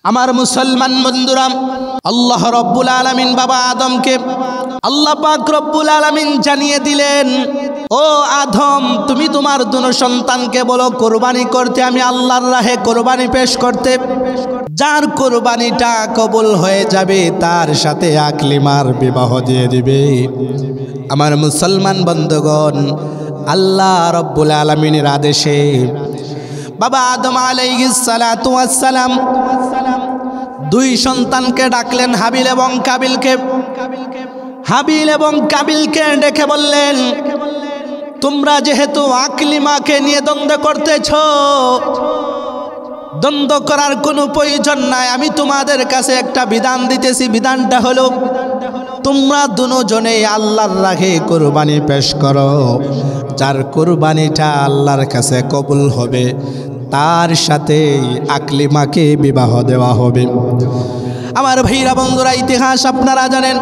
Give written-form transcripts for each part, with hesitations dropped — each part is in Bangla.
আমার মুসলমান বন্ধুরা, আল্লাহ রব্বুল আলামিন বাবা আদমকে আল্লাহ পাক রব্বুল আলামিন জানিয়ে দিলেন, ও আদম, তুমি তোমার দুনো সন্তানকে বলো কোরবানি করতে, আমি আল্লাহর রাহে কোরবানি পেশ করতে। যার কোরবানিটা কবুল হয়ে যাবে তার সাথে আকলিমার বিবাহ দিয়ে দিবে। আমার মুসলমান বন্ধুগণ, আল্লাহ রব্বুল আলামিনের আদেশে বাবা আদম আলাইহিস সালাতু ওয়াস সালাম দুই সন্তানকে ডাকলেন, হাবিল এবং কাবিলকে। হাবিল এবং কাবিলকে ডেকে বললেন, তোমরা যেহেতু আকলিমাকে নিয়ে দ্বন্দ্ব করতেছ, দ্বন্দ্ব করার কোনো প্রয়োজন নাই। আমি তোমাদের কাছে একটা বিধান দিতেছি। বিধানটা হলো, তোমরা দুজনেই আল্লাহর রাহে কোরবানি পেশ করো। যার কোরবানিটা আল্লাহর কাছে কবুল হবে তার সাথে আকলিমাকে বিবাহ দেওয়া হবে। আমার ভাইরা বন্ধুরা, ইতিহাস আপনারা জানেন,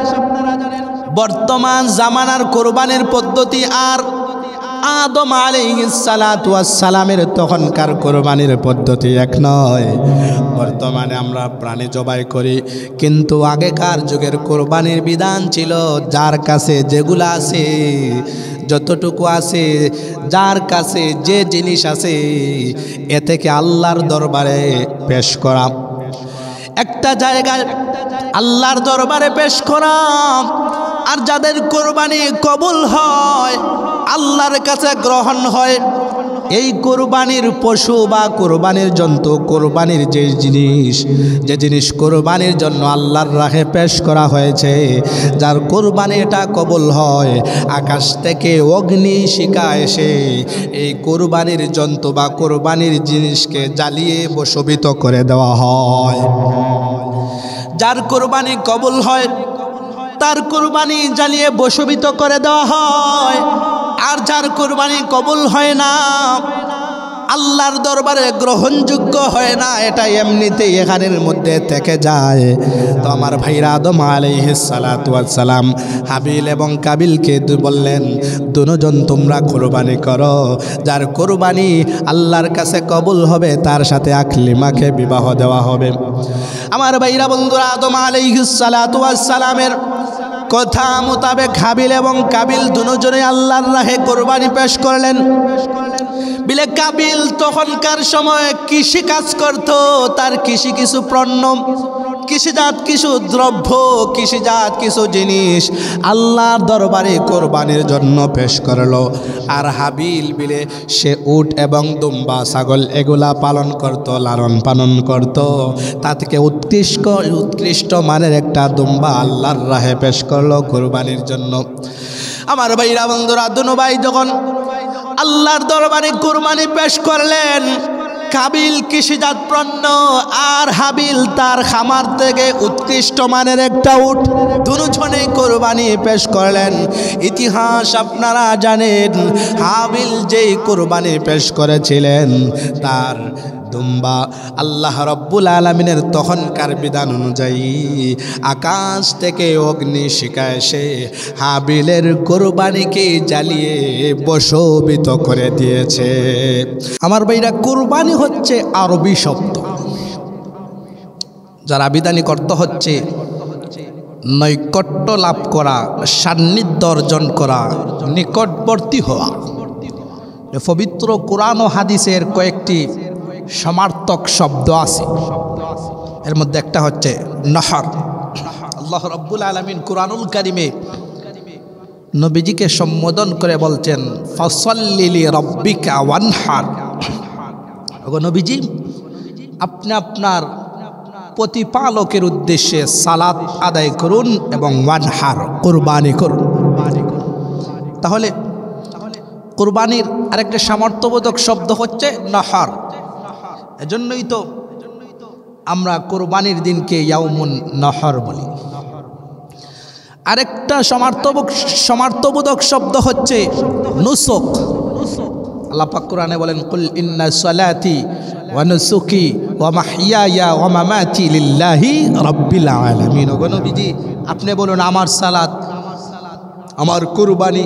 বর্তমান জামানার কোরবানির পদ্ধতি আর আদম আলাইহিস সালাতু ওয়াস সালামের তখনকার কোরবানির পদ্ধতি এক নয়। বর্তমানে আমরা প্রাণী জবাই করি, কিন্তু আগেকার যুগের কোরবানির বিধান ছিল, যার কাছে যেগুলো আছে, যতটুকু আছে, যার কাছে যে জিনিস আছে, এ থেকে আল্লাহর দরবারে পেশ করা। একটা জায়গায় আল্লাহর দরবারে পেশ করা, আর যাদের কোরবানি কবুল হয়, আল্লাহর কাছে গ্রহণ হয়, এই কোরবানির পশু বা কোরবানির জন্তু, কোরবানির যে জিনিস কোরবানির জন্য আল্লাহর রাহে পেশ করা হয়েছে, যার কোরবানি এটা কবুল হয়, আকাশ থেকে অগ্নি শিখা এসে এই কোরবানির জন্তু বা কোরবানির জিনিসকে জ্বালিয়ে ভস্মীভূত করে দেওয়া হয়। যার কোরবানি কবুল হয় তার কোরবানি জ্বালিয়ে ভস্মীভূত করে দেওয়া হয়, আর যার কোরবানি কবুল হয় না, আল্লাহর দরবারে গ্রহণযোগ্য হয় না, এটা এমনিতেই এখানের মধ্যে থেকে যায়। তো আমার ভাইরা আদম আলাইহিস সালাতু ওয়াস সালাম হাবিল এবং কাবিলকে বললেন, দুজন তোমরা কোরবানি করো। যার কোরবানি আল্লাহর কাছে কবুল হবে তার সাথে আকলিমাকে বিবাহ দেওয়া হবে। আমার ভাইরা বন্ধুরা, আদম আলাইহিস সালাতু ওয়াস সালামের কথা মোতাবেক হাবিল এবং কাবিল দুজনে আল্লাহর রাহে কোরবানি পেশ করলেন। বিলে কাবিল তখনকার সময় কৃষি কাজ করত, তার কিছু পণ্য, কৃষিজাত কিছু দ্রব্য, কৃষিজাত কিছু জিনিস আল্লাহর দরবারে কোরবানির জন্য পেশ করলো। আর হাবিল বিলে সে উট এবং দুম্বা, ছাগল এগুলা পালন করত, লালন পালন করত। তা থেকে উৎকৃষ্ট মানের একটা দুম্বা আল্লাহর রাহে পেশ করলো কোরবানির জন্য। আমার ভাইরা বন্ধুরা, দুনো ভাই যখন আল্লাহর দরবারে কোরবানি পেশ করলেন, কাবিল কৃষিজাত পণ্য আর হাবিল তার খামার থেকে উৎকৃষ্ট মানের একটা উট, দুজনেই কোরবানি পেশ করলেন। ইতিহাস আপনারা জানেন, হাবিল যেই কোরবানি পেশ করেছিলেন তার দুম্বা আল্লাহ রব্বুল আলামিনের তখনকার বিধান অনুযায়ী আকাশ থেকে অগ্নি শিখা এসে হাবিলের কোরবানিকে জ্বালিয়ে ভস্মীভূত করে দিয়েছে। আমার ভাইরা, কোরবানি হচ্ছে আরবি শব্দ, যার আবিধানিক অর্থ হচ্ছে নৈকট্য লাভ করা, সান্নিধ্য অর্জন করা, নিকটবর্তী হওয়া। পবিত্র কোরআন ও হাদিসের কয়েকটি সমার্থক শব্দ আছে, এর মধ্যে একটা হচ্ছে নহর। আল্লাহ রাব্বুল আলামিন কুরআনুল কারীমে নবীজিকে সম্বোধন করে বলছেন, ফাসাল্লি লিরাব্বিকা ওয়ানহার। ওগো নবীজি, আপনি আপনার প্রতিপালকের উদ্দেশ্যে সালাত আদায় করুন এবং ওয়ানহার, কুরবানি করুন। তাহলে কুরবানির আরেকটা সামর্থ্যবোধক শব্দ হচ্ছে নহর। এজন্যই তো আমরা দিনকে ইয়াউমুন নহর বলি। আরেকটা সমার্থবোধক শব্দ হচ্ছে নুসুক। আল্লাহ পাক কোরআনে বলেন, কুল ইন্না সালাতি ওয়া নুসুকি ওয়া মাহইয়ায়া ওয়া মামাতি লিল্লাহি রাব্বিল আলামিন। ওগো নবীজি, আপনি বলুন, আমার সালাত, আমার কুরবানি,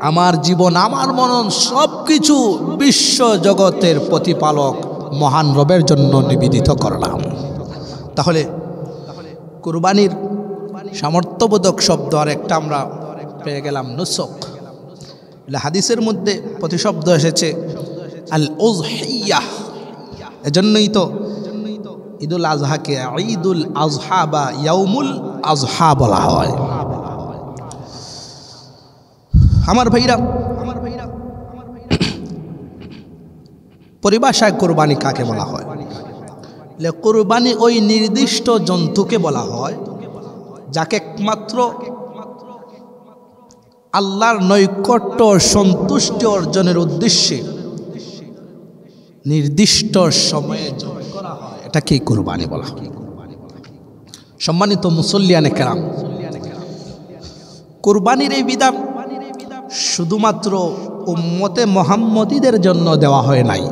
আমার জীবন, আমার মনন সব কিছু বিশ্ব জগতের প্রতিপালক মহান রবের জন্য নিবেদিত করলাম। তাহলে কুরবানির সামর্থ্যবোধক শব্দ আর একটা আমরা পেয়ে গেলাম নুসক। হাদিসের মধ্যে প্রতিশব্দ এসেছে আল উযহিয়াহ। এজন্যই তো ঈদুল আজহাকে ঈদুল আজহা বা ইয়াউমুল আজহা বলা হয়। আমার ভাইরা, পরিভাষায় কোরবানি কাকে বলা হয়? কোরবানি ওই নির্দিষ্ট জন্তুকে বলা হয় যাকে একমাত্র আল্লাহর নৈকট্য সন্তুষ্টি অর্জনের উদ্দেশ্যে নির্দিষ্ট সময়ে জবাই করা হয়, এটাকেই কোরবানি বলা হয়। সম্মানিত মুসল্লিয়ানে কেরাম, কোরবানির এই বিধান শুধুমাত্র উম্মতে মুহাম্মদীদের জন্য দেওয়া হয় নাই,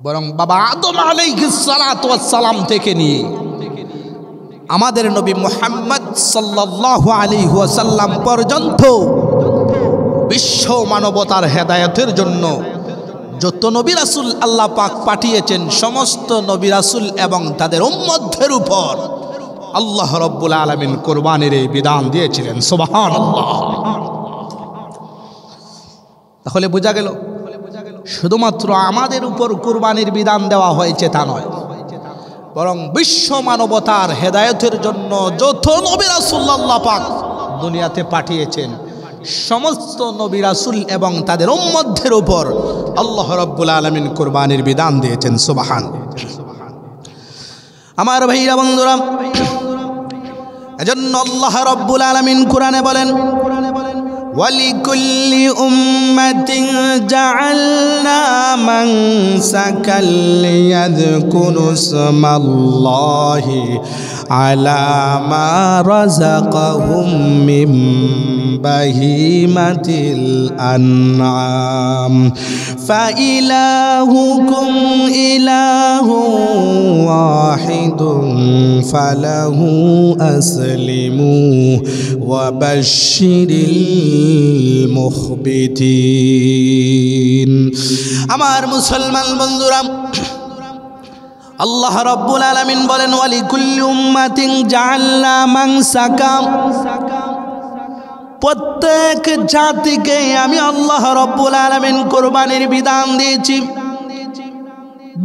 বরং বাবা আদম আলাইহিস সালাতু ওয়াস সালাম থেকে নিয়ে আমাদের নবী মুহাম্মদ সাল্লাল্লাহু আলাইহি ওয়াসাল্লাম পর্যন্ত বিশ্ব মানবতার হেদায়েতের জন্য যত নবী রাসূল আল্লাহ পাক পাঠিয়েছেন, সমস্ত নবী রাসূল এবং তাদের উম্মতদের উপর আল্লাহ রাব্বুল আলামিন কোরবানির এই বিধান দিয়েছিলেন। সুবহানাল্লাহ। তাহলে বোঝা গেল শুধুমাত্র আমাদের উপর কোরবানির বিধান দেওয়া হয়েছে তা নয়, বরং বিশ্ব মানবতার হেদায়েতের জন্য যত নবী রাসূল আল্লাহ পাক দুনিয়াতে পাঠিয়েছেন, সমস্ত নবী রাসূল এবং তাদের উম্মতদের উপর আল্লাহ রাব্বুল আলামিন কোরবানির বিধান দিয়েছেন। সুবহানাল্লাহ। আমার ভাইরা বন্ধুরা, এজন্য আল্লাহ রাব্বুল আলামিন কোরআনে বলেন, وَلِكُلِّ أُمَّةٍ جَعَلْنَا مَنسَكًا لِيَذْكُرُوا اسْمَ اللَّهِ عَلَى مَا رَزَقَهُم مِّن بَهِيمَةِ الْأَنْعَامِ فَإِلَٰهُكُمْ إِلَٰهٌ وَاحِدٌ فَلَهُ أَسْلِمُوا وَبَشِّرِ মুখবিতিন। আমার মুসলমান বন্ধুরা, আল্লাহ রাব্বুল আলামিন বলেন, ওয়ালিকুল্লি উম্মাতিন জাআলনা মানসাকা, প্রত্যেক জাতিকে আমি আল্লাহ রাব্বুল আলামিন কোরবানির বিধান দিয়েছি।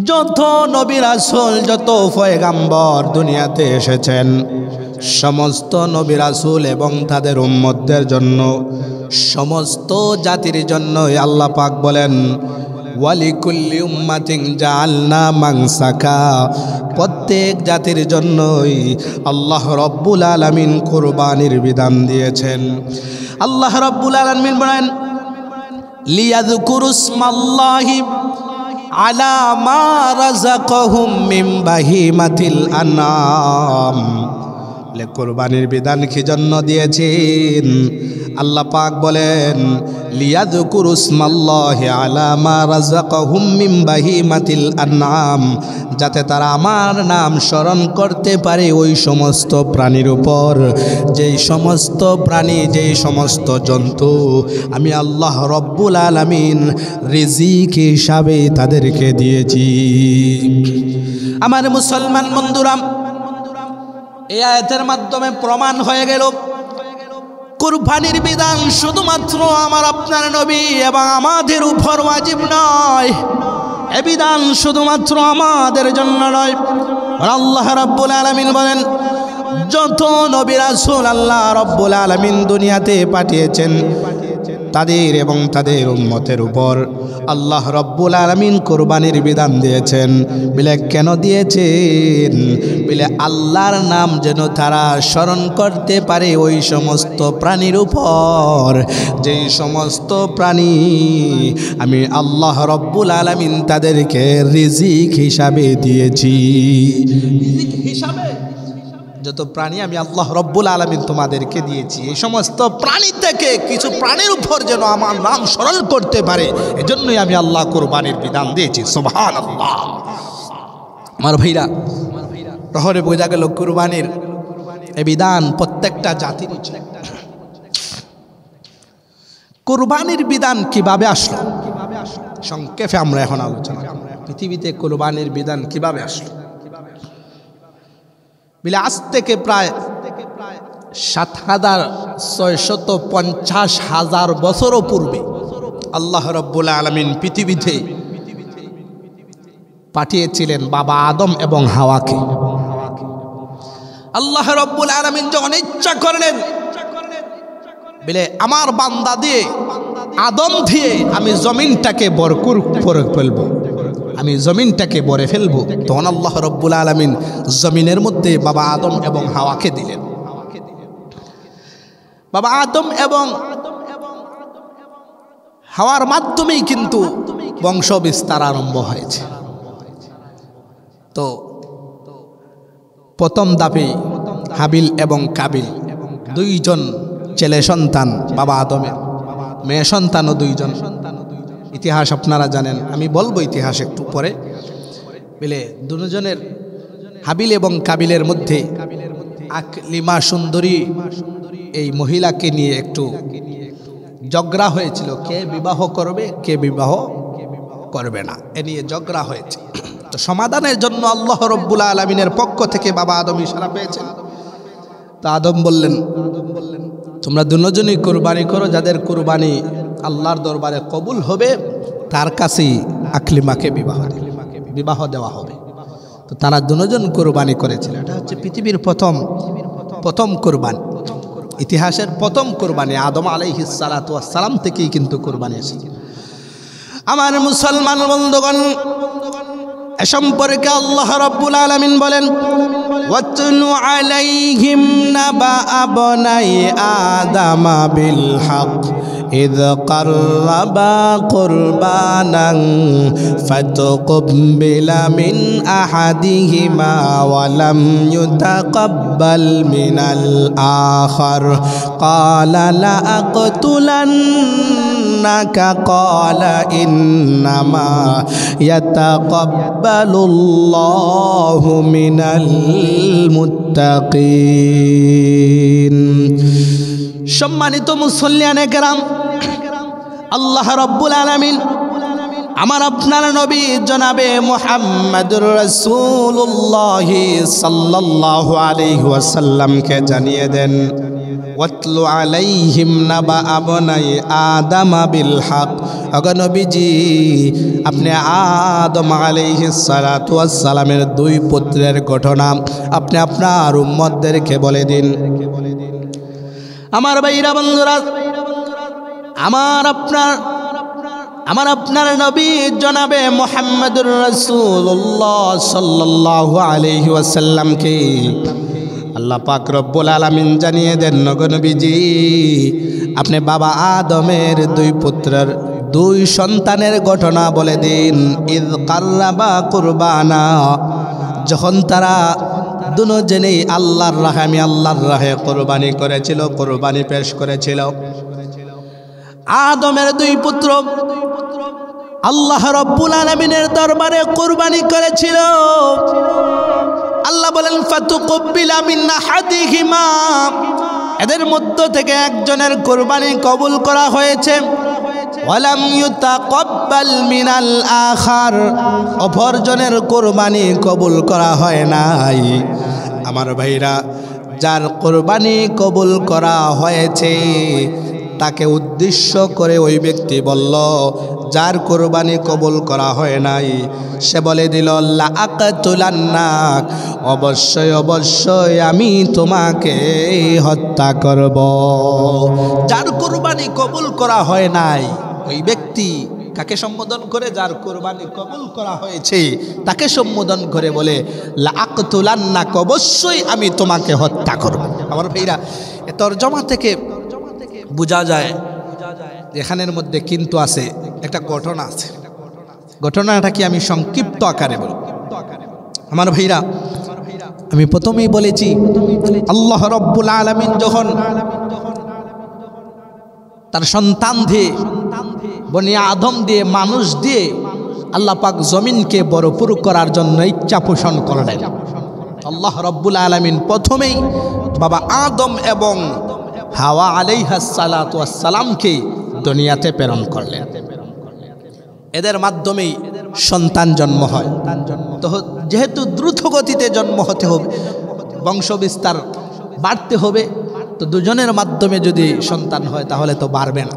যত নবী রাসূল, যত পয়গাম্বর দুনিয়াতে এসেছেন, সমস্ত নবী রাসূল এবং তাদের উম্মতদের জন্য, সমস্ত জাতির জন্য আল্লাহ পাক বলেন, ওয়ালিকুল্লি উম্মাতিন জাআলনা মানসাকা, প্রত্যেক জাতির জন্যই আল্লাহ রাব্বুল আলামিন কোরবানির বিধান দিয়েছেন। আল্লাহ রাব্বুল আলামিন বলেন, লিয়াযকুরু ইসমাল্লাহি আলা মা রাযাকাহুম মিন বাহিমাতিল আনআম। কোরবানির বিধান কি জন্য দিয়েছেন? আল্লাহ পাক বলেন, লিয়াযকুরু ইসমাল্লাহি আলা মা রাযাকাহুম মিন বাহিমাতিল আনআম, যাতে তারা আমার নাম স্মরণ করতে পারে ওই সমস্ত প্রাণীর উপর, যেই সমস্ত প্রাণী, যেই সমস্ত জন্তু আমি আল্লাহ রব্বুল আলামিন রিজিক হিসাবে তাদেরকে দিয়েছি। আমার মুসলমান বন্ধুরা, এই আয়াতের মাধ্যমে প্রমাণ হয়ে গেল কুরবানির বিধান শুধুমাত্র আমার আপনার নবী এবং আমাদের উপর ওয়াজিব নয়, এ বিধান শুধুমাত্র আমাদের জন্য নয়। আল্লাহ রাব্বুল আলামিন বলেন, যত নবী রাসূল আল্লাহ রাব্বুল আলামিন দুনিয়াতে পাঠিয়েছেন, তাদের এবং তাদের উম্মতের উপর আল্লাহ রাব্বুল আলামিন কোরবানির বিধান দিয়েছেন। বলে কেন দিয়েছেন? বলে আল্লাহর নাম যেন তারা স্মরণ করতে পারে ওই সমস্ত প্রাণীর উপর, যেই সমস্ত প্রাণী আমি আল্লাহ রাব্বুল আলামিন তাদেরকে রিজিক হিসাবে দিয়েছি। রিজিক হিসাবে যত প্রাণী আমি আল্লাহ রব্বুল আলামিন তোমাদেরকে দিয়েছি, এই সমস্ত প্রাণী থেকে কিছু প্রাণীর উপর যেন আমার নাম স্মরণ করতে পারে, এজন্যই আমি আল্লাহ কোরবানির বিধান দিয়েছি। সুবহানাল্লাহ। আমার ভাইরা, তাহলে বোঝা গেল কোরবানির এই বিধান প্রত্যেকটা জাতির। কোরবানির বিধান কিভাবে আসলো সংক্ষেপে আমরা এখন আলোচনা। পৃথিবীতে কোরবানির বিধান কিভাবে আসলো? বলে আজ থেকে প্রায় 7,650,000 বছরও পূর্বে আল্লাহ রাব্বুল আলামিন পৃথিবীতে পাঠিয়েছিলেন বাবা আদম এবং হাওয়াকে। আল্লাহ রাব্বুল আলামিন যখন ইচ্ছা করলেন বলে আমার বান্দা দিয়ে আদম দিয়ে আমি জমিনটাকে ভরপুর করে ফেলবো, আমি জমিনটাকে ভরে ফেলবো, তখন আল্লাহ রাব্বুল আলামিন জমিনের মধ্যে বাবা আদম এবং হাওয়াকে দিলেন। বাবা আদম এবং হাওয়ার মাধ্যমেই কিন্তু বংশ বিস্তার আরম্ভ হয়েছে। তো প্রথম ধাপে হাবিল এবং কাবিল দুইজন ছেলে সন্তান বাবা আদমের, মেয়ে সন্তানও দুইজন। ইতিহাস আপনারা জানেন, আমি বলবো ইতিহাস একটু পরে। বলে দুজনের হাবিল এবং কাবিলের মধ্যে আকলিমা সুন্দরী এই মহিলাকে নিয়ে একটু ঝগড়া হয়েছিল, কে বিবাহ করবে কে বিবাহ করবে না, এ নিয়ে ঝগড়া হয়েছে। তো সমাধানের জন্য আল্লাহ রাব্বুল আলামিনের পক্ষ থেকে বাবা আদম ইশারা পেয়েছেন। তো আদম বললেন তোমরা দুজনই কুরবানি করো, যাদের কুরবানি আল্লাহর দরবারে কবুল হবে তার কাছেই আকলিমাকে বিবাহ দেওয়া হবে। তো তারা দুজন কুরবানি করেছিল। এটা হচ্ছে পৃথিবীর প্রথম কুরবানি, ইতিহাসের প্রথম কুরবানি। আদম আলাইহিস সালাতু ওয়াস সালাম থেকেই কিন্তু কুরবানি এসেছে। আমার মুসলমান বন্ধুগণ, এ সম্পর্কে আল্লাহ রাব্বুল আলামিন বলেন ওয়াতলু আলাইহিম নাবা আবনাই আদামা বিল হক إذ قربا قربانا فتقبل من أحدهما ولم يتقبل من الآخر قال لأقتلنك قال إنما يتقبل الله من المتقين। সম্মানিত মুসল্লিয়ানে কেরাম, আল্লাহ রাব্বুল আলামিন আমার আপনার নবী জনাবে মুহাম্মদুর রাসূলুল্লাহ সাল্লাল্লাহু আলাইহি ওয়াসাল্লামকে জানিয়ে দেন ওয়াতলু আলাইহিম নাবা আবনাই আদামা বিল হক। ওগো নবীজি, আপনি আদম আলাইহিস সালাতু ওয়াস সালামের দুই পুত্রের ঘটনা আপনি আপনার উম্মতদেরকে বলে দিন। আমার ভাইরা বন্ধুরা, আমার আপনার নবী জনাবে মুহাম্মদুর রাসূলুল্লাহ সাল্লাল্লাহু আলাইহি ওয়াসাল্লামকে আল্লাহ পাক রব্বুল আলামিন জানিয়ে দেন নগো নবীজি, আপনি বাবা আদমের দুই পুত্রের দুই সন্তানের ঘটনা বলে দিন। ইদ কাররাবা কুরবানা, যখন তারা দুজনেই আল্লাহর রাহে, আমি আল্লাহর রাহে কোরবানি করেছিল, কোরবানি পেশ করেছিল। আদমের দুই পুত্র আল্লাহ রাব্বুল আলামিনের দরবারে কোরবানি করেছিল। আল্লাহ বলেন ফাতুকব্বিলা মিন আহাদিহিমা, এদের মধ্য থেকে একজনের কোরবানি কবুল করা হয়েছে। ওয়ালাম ইউতাকাব্বাল মিনাল আখার, অপরজনের কোরবানি কবুল করা হয় নাই। আমার ভাইরা, যার কোরবানি কবুল করা হয়েছে তাকে উদ্দেশ্য করে ওই ব্যক্তি বলল, যার কোরবানি কবুল করা হয় নাই সে বলে দিল লাআকতুলান্নাক, অবশ্যই অবশ্যই আমি তোমাকে হত্যা করব। যার কোরবানি কবুল করা হয় নাই ওই ব্যক্তি কাকে সম্বোধন করে? যার কোরবানি কবুল করা হয়েছে তাকে সম্বোধন করে বলে লাআকতুলান্নাক, অবশ্যই আমি তোমাকে হত্যা করব। আমার ভাইরা, এ তরজমা থেকে বোঝা যায় এখানের মধ্যে কিন্তু আছে একটা ঘটনা আছে। ঘটনাটা কি আমি সংক্ষিপ্ত আকারে বলব। আমার ভাইরা, আমি প্রথমেই বলেছি আল্লাহ রাব্বুল আলামিন যখন তার সন্তান দিয়ে, বনি আদম দিয়ে, মানুষ দিয়ে আল্লাহ পাক জমিনকে ভরপুর করার জন্য ইচ্ছা পোষণ করলেন, আল্লাহ রাব্বুল আলামিন প্রথমেই বাবা আদম এবং হাওয়া আলাইহাস সালাতু ওয়াস সালামকে দুনিয়াতে প্রেরণ করলেন। এদের মাধ্যমেই সন্তান জন্ম হয়। তো যেহেতু দ্রুত গতিতে জন্ম হতে হবে, বংশ বিস্তার বাড়তে হবে, তো দুজনের মাধ্যমে যদি সন্তান হয় তাহলে তো বাড়বে না।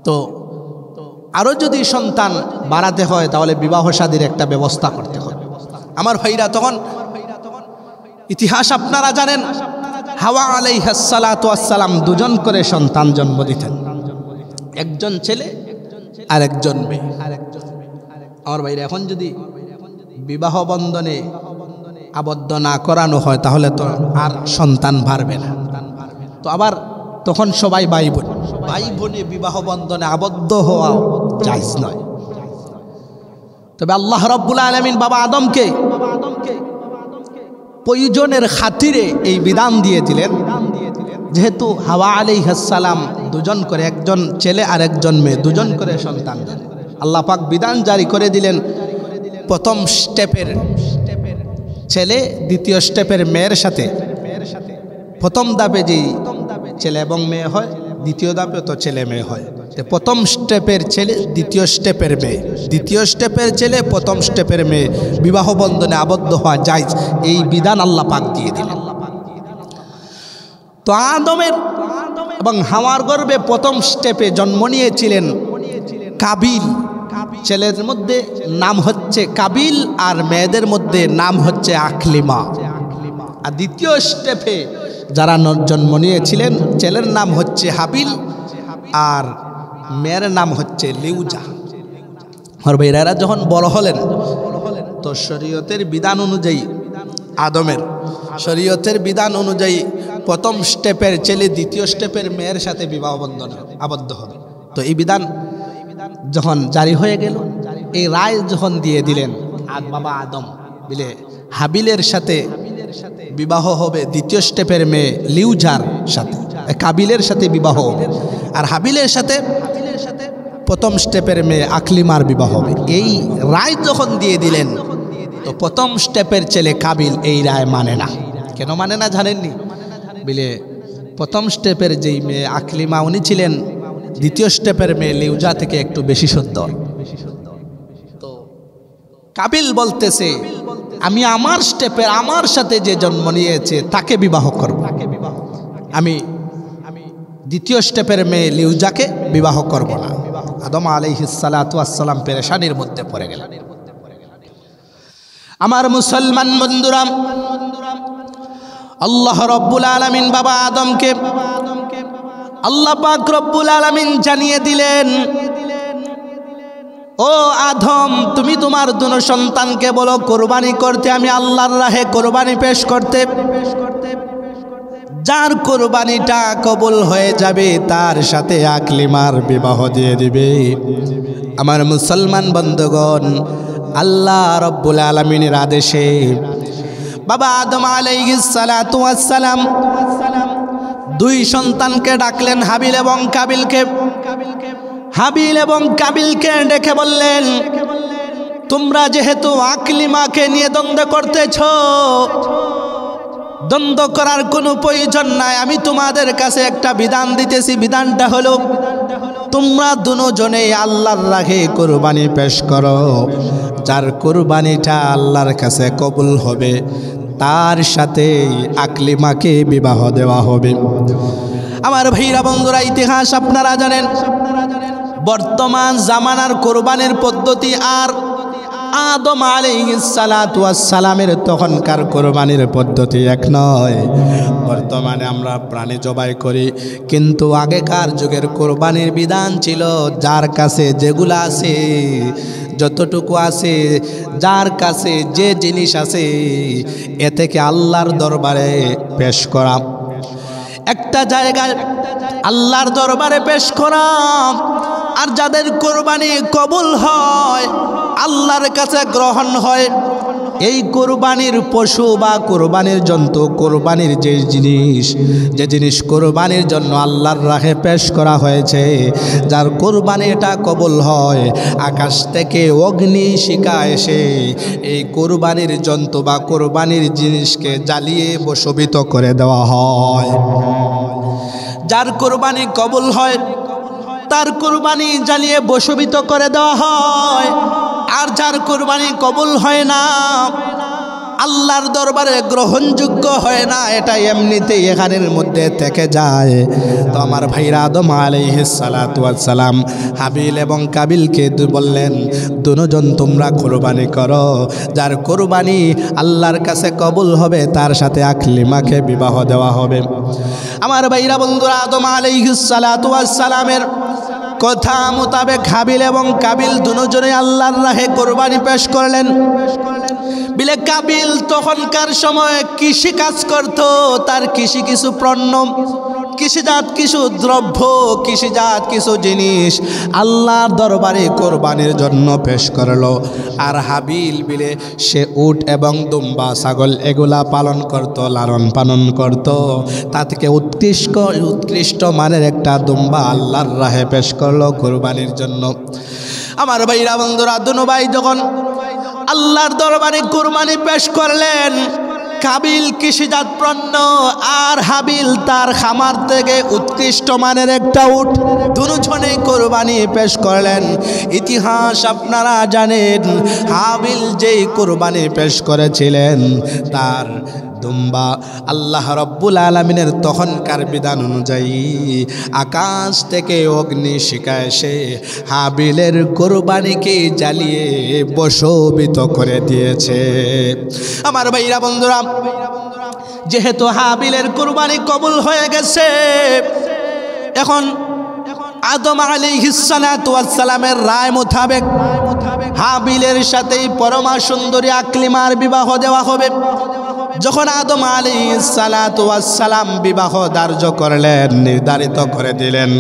তো আরও যদি সন্তান বাড়াতে হয় তাহলে বিবাহ শাদীর একটা ব্যবস্থা করতে হবে। আমার ভাইরা, তখন ইতিহাস আপনারা জানেন, হাওয়া আলাইহিস সালাতু ওয়াস সালাম দুজন করে সন্তান জন্ম দিতেন, একজন ছেলে আর একজন মেয়ে। আমার ভাইরা, এখন যদি বিবাহ বন্ধনে আবদ্ধ না করানো হয় তাহলে তো আর সন্তান বাড়বে না। তো আবার তখন সবাই ভাই বোনে বিবাহ বন্ধনে আবদ্ধ হওয়া জায়েজ নয়। তবে আল্লাহ রাব্বুল আলামিন বাবা আদমকে প্রয়োজনের খাতিরে এই বিধান দিয়ে দিলেন, যেহেতু হাওয়া আলাইহিস সালাম দুজন করে, একজন ছেলে আর একজন মেয়ে, দুজন করে সন্তান দেন। আল্লাহ পাক বিধান জারি করে দিলেন, প্রথম স্টেপের ছেলে দ্বিতীয় স্টেপের মেয়ের সাথে, প্রথম ধাপে যে ছেলে এবং মেয়ে হয়, দ্বিতীয় ধাপে তো ছেলে মেয়ে হয়। প্রথম স্টেপের ছেলে দ্বিতীয় স্টেপের মেয়ে, দ্বিতীয় স্টেপের ছেলে প্রথম স্টেপের মেয়ে, বিবাহ বন্ধনে আবদ্ধ হওয়া জায়েজ, এই বিধান আল্লাহ পাক দিয়ে দিলেন। তো আদমের এবং হাওয়ার গর্ভে প্রথম স্টেপে জন্ম নিয়েছিলেন কাবিল। ছেলের মধ্যে নাম হচ্ছে কাবিল আর মেয়েদের মধ্যে নাম হচ্ছে আকলিমা। আর দ্বিতীয় স্টেপে যারা জন্ম নিয়েছিলেন, ছেলের নাম হচ্ছে হাবিল আর মেয়ের নাম হচ্ছে লিউজা। আর ভাইরা যখন বড় হলেন তো শরীয়তের বিধান অনুযায়ী, আদমের শরীয়তের বিধান অনুযায়ী প্রথম স্টেপের ছেলে দ্বিতীয় স্টেপের মেয়ের সাথে বিবাহ বন্ধনে আবদ্ধ হবে। তো এই বিধান যখন জারি হয়ে গেল, এই রায় যখন দিয়ে দিলেন বাবা আদম, বলে হাবিলের সাথে বিবাহ হবে দ্বিতীয় স্টেপের মেয়ে লিউজার সাথে, কাবিলের সাথে বিবাহ হবে, আর হাবিলের সাথে প্রথম স্টেপের মেয়ে আকলিমার বিবাহ হবে। এই রায় যখন দিয়ে দিলেন তো প্রথম স্টেপের ছেলে কাবিল এই রায় মানে না। কেন মানে না জানেননি? বলে প্রথম স্টেপের যেই মেয়ে আকলিমা, উনি ছিলেন দ্বিতীয় স্টেপের মেয়ে লিউজা থেকে একটু বেশি সুন্দর। তো কাবিল বলতেছে, আমি আমার স্টেপের, আমার সাথে যে জন্ম নিয়েছে তাকে বিবাহ করব, আমি দ্বিতীয় স্টেপের মেয়ে লিউজাকে বিবাহ করব না। আদম আলাইহিস সালাতু ওয়াস সালাম পেরেশানির মধ্যে পড়ে গেলেন। আমার মুসলমান বন্ধুরা, আল্লাহ রাব্বুল আলামিন বাবা আদমকে, আল্লাহ পাক রব্বুল আলামিন জানিয়ে দিলেন, ও আদম, তুমি তোমার দুনো সন্তানকে বলো কোরবানি করতে, আমি আল্লাহর রাহে কোরবানি পেশ করতে। যার কোরবানিটা কবুল হয়ে যাবে তার সাথে আকলিমার বিবাহ দিয়ে দিবে। আমার মুসলমান বন্ধুগণ, আল্লাহ রব্বুল আলামিনের আদেশে বাবা আদম আলাইহিস সালাতু ওয়াস সালাম দুই সন্তানকে ডাকলেন, হাবিল এবং কাবিলকে। হাবিল এবং কাবিলকে ডেকে বললেন, তোমরা যেহেতু আকলিমাকে নিয়ে দ্বন্দ্ব করতেছ, দ্বন্দ্ব করার কোনো প্রয়োজন নাই, আমি তোমাদের কাছে একটা বিধান দিতেছি। বিধানটা হলো, তোমরা দুজনেই আল্লাহর রাহে কোরবানি পেশ করো। যার কোরবানিটা আল্লাহর কাছে কবুল হবে তার সাথে আকলিমাকে বিবাহ দেওয়া হবে। আমার ভাইরা বন্ধুরা, ইতিহাস আপনারা জানেন, বর্তমান জামানার কোরবানির পদ্ধতি আর আদম আলাইহিস সালাতু ওয়াস সালামের তখনকার কোরবানির পদ্ধতি এক নয়। বর্তমানে আমরা প্রাণী জবাই করি, কিন্তু আগেকার যুগের কোরবানির বিধান ছিল, যার কাছে যেগুলো আছে, যতটুকু আছে, যার কাছে যে জিনিস আছে, এ থেকে আল্লাহর দরবারে পেশ করা। একটা জায়গায় আল্লাহর দরবারে পেশ করা, আর যাদের কোরবানি কবুল হয়, আল্লাহর কাছে গ্রহণ হয়, এই কোরবানির পশু বা কোরবানির জন্তু, কোরবানির যে জিনিস কোরবানির জন্য আল্লাহর রাহে পেশ করা হয়েছে, যার কোরবানিটা কবুল হয়, আকাশ থেকে অগ্নি শিখা এসে এই কোরবানির জন্তু বা কোরবানির জিনিসকে জ্বালিয়ে ভস্মীভূত করে দেওয়া হয়। যার কোরবানি কবুল হয় তার কোরবানি জ্বালিয়ে ভস্মীভূত করে দেওয়া হয়, আর যার কোরবানি কবুল হয় না, আল্লাহর দরবারে গ্রহণযোগ্য হয় না, এটা এমনিতেই এখানের মধ্যে থেকে যায়। তো আমার ভাইরা আদম আলাইহিস সালাতু ওয়াস সালাম হাবিল এবং কাবিলকে বললেন, দুজন তোমরা কুরবানি করো, যার কুরবানি আল্লাহর কাছে কবুল হবে তার সাথে আকলিমাকে বিবাহ দেওয়া হবে। আমার ভাইরা বন্ধুরা, আদম আলাইহিস সালাতু ওয়াস সালামের কথা মোতাবেক হাবিল এবং কাবিল দুজনে আল্লাহর রাহে কুরবানি পেশ করলেন। বিলে কাবিল তখনকার সময় কৃষি কাজ করত, তার কৃষি কিছু পণ্য, কৃষিজাত কিছু দ্রব্য, কৃষিজাত কিছু জিনিস আল্লাহর দরবারে কোরবানির জন্য পেশ করলো। আর হাবিল বিলে সে উট এবং দুম্বা ছাগল এগুলা পালন করত, লালন পালন করত। তা থেকে উৎকৃষ্ট মানের একটা দুম্বা আল্লাহর রাহে পেশ করলো কোরবানির জন্য। আমার ভাইরা বন্ধুরা, দুনো ভাই যখন আল্লাহর দরবারে কুরবানি পেশ করলেন, কাবিল কৃষিজাত পণ্য আর হাবিল তার খামার থেকে উৎকৃষ্ট মানের একটা উট, দুজনেই কুরবানি পেশ করলেন। ইতিহাস আপনারা জানেন, হাবিল যেই কুরবানি পেশ করেছিলেন তার দুম্বা আল্লাহ রব্বুল আলামিনের তখনকার বিধান অনুযায়ী আকাশ থেকে অগ্নি শিখা এসে হাবিলের কুরবানিকে জ্বালিয়ে বশীভূত করে দিয়েছে। আমার ভাইরা বন্ধুরা, যেহেতু হাবিলের কুরবানি কবুল হয়ে গেছে, এখন আদম আলাইহিস সালাতু ওয়াস সালামের রায় মোতাবেক হাবিলের সাথেই পরমা সুন্দরী আকলিমার বিবাহ দেওয়া হবে। যখন আদম আলাইহিস সালাতু ওয়াস সালাম বিবাহ ধার্য করলেন, নির্ধারিত করে দিলেন,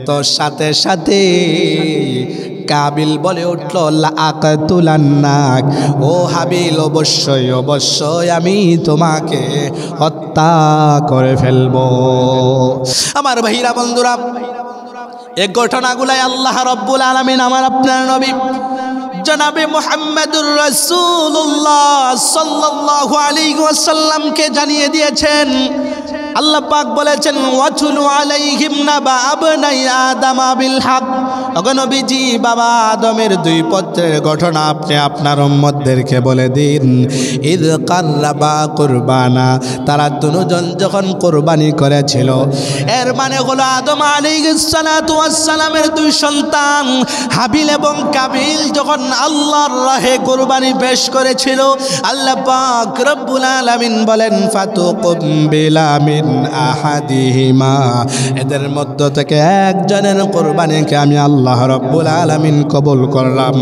তো সাথে সাথে কাবিল বলে উঠল, লাআকাতুলান্নাক, ও হাবিল, অবশ্যই অবশ্যই আমি তোমাকে হত্যা করে ফেলবো। আমার ভাইরা বন্ধুরা, এই ঘটনাগুলাই আল্লাহ রব্বুল আলামিন আমার আপনার নবী জনাবে মুহাম্মদুর রাসূলুল্লাহ সাল্লাল্লাহু আলাইহি ওয়াসাল্লামকে জানিয়ে দিয়েছেন। আল্লাহ পাক বলেছেন, ওয়াতুলু আলাইহিম নাবা আবনাই আদম বিল হক। ওগো নবীজি, বাবা আদমের দুই পুত্রের ঘটনা আপনি আপনার উম্মতদেরকে বলে দিন। ইদ কাররাবা কুরবানা, তারা দুজন যখন কুরবানি করেছিল, এর মানে হলো আদম আলাইহিস সালাতু ওয়াস সালামের দুই সন্তান হাবিল এবং কাবিল যখন আল্লাহর রাহে কুরবানি পেশ করেছিল, আল্লাহ পাক রব্বুল আলামিন বলেন, ফাতুকুবিলা মিন আহাদিহিমা, এদের মধ্য থেকে একজনের কুরবানিকে আমি আল্লাহ রব্বুল আলামিন কবুল করলাম।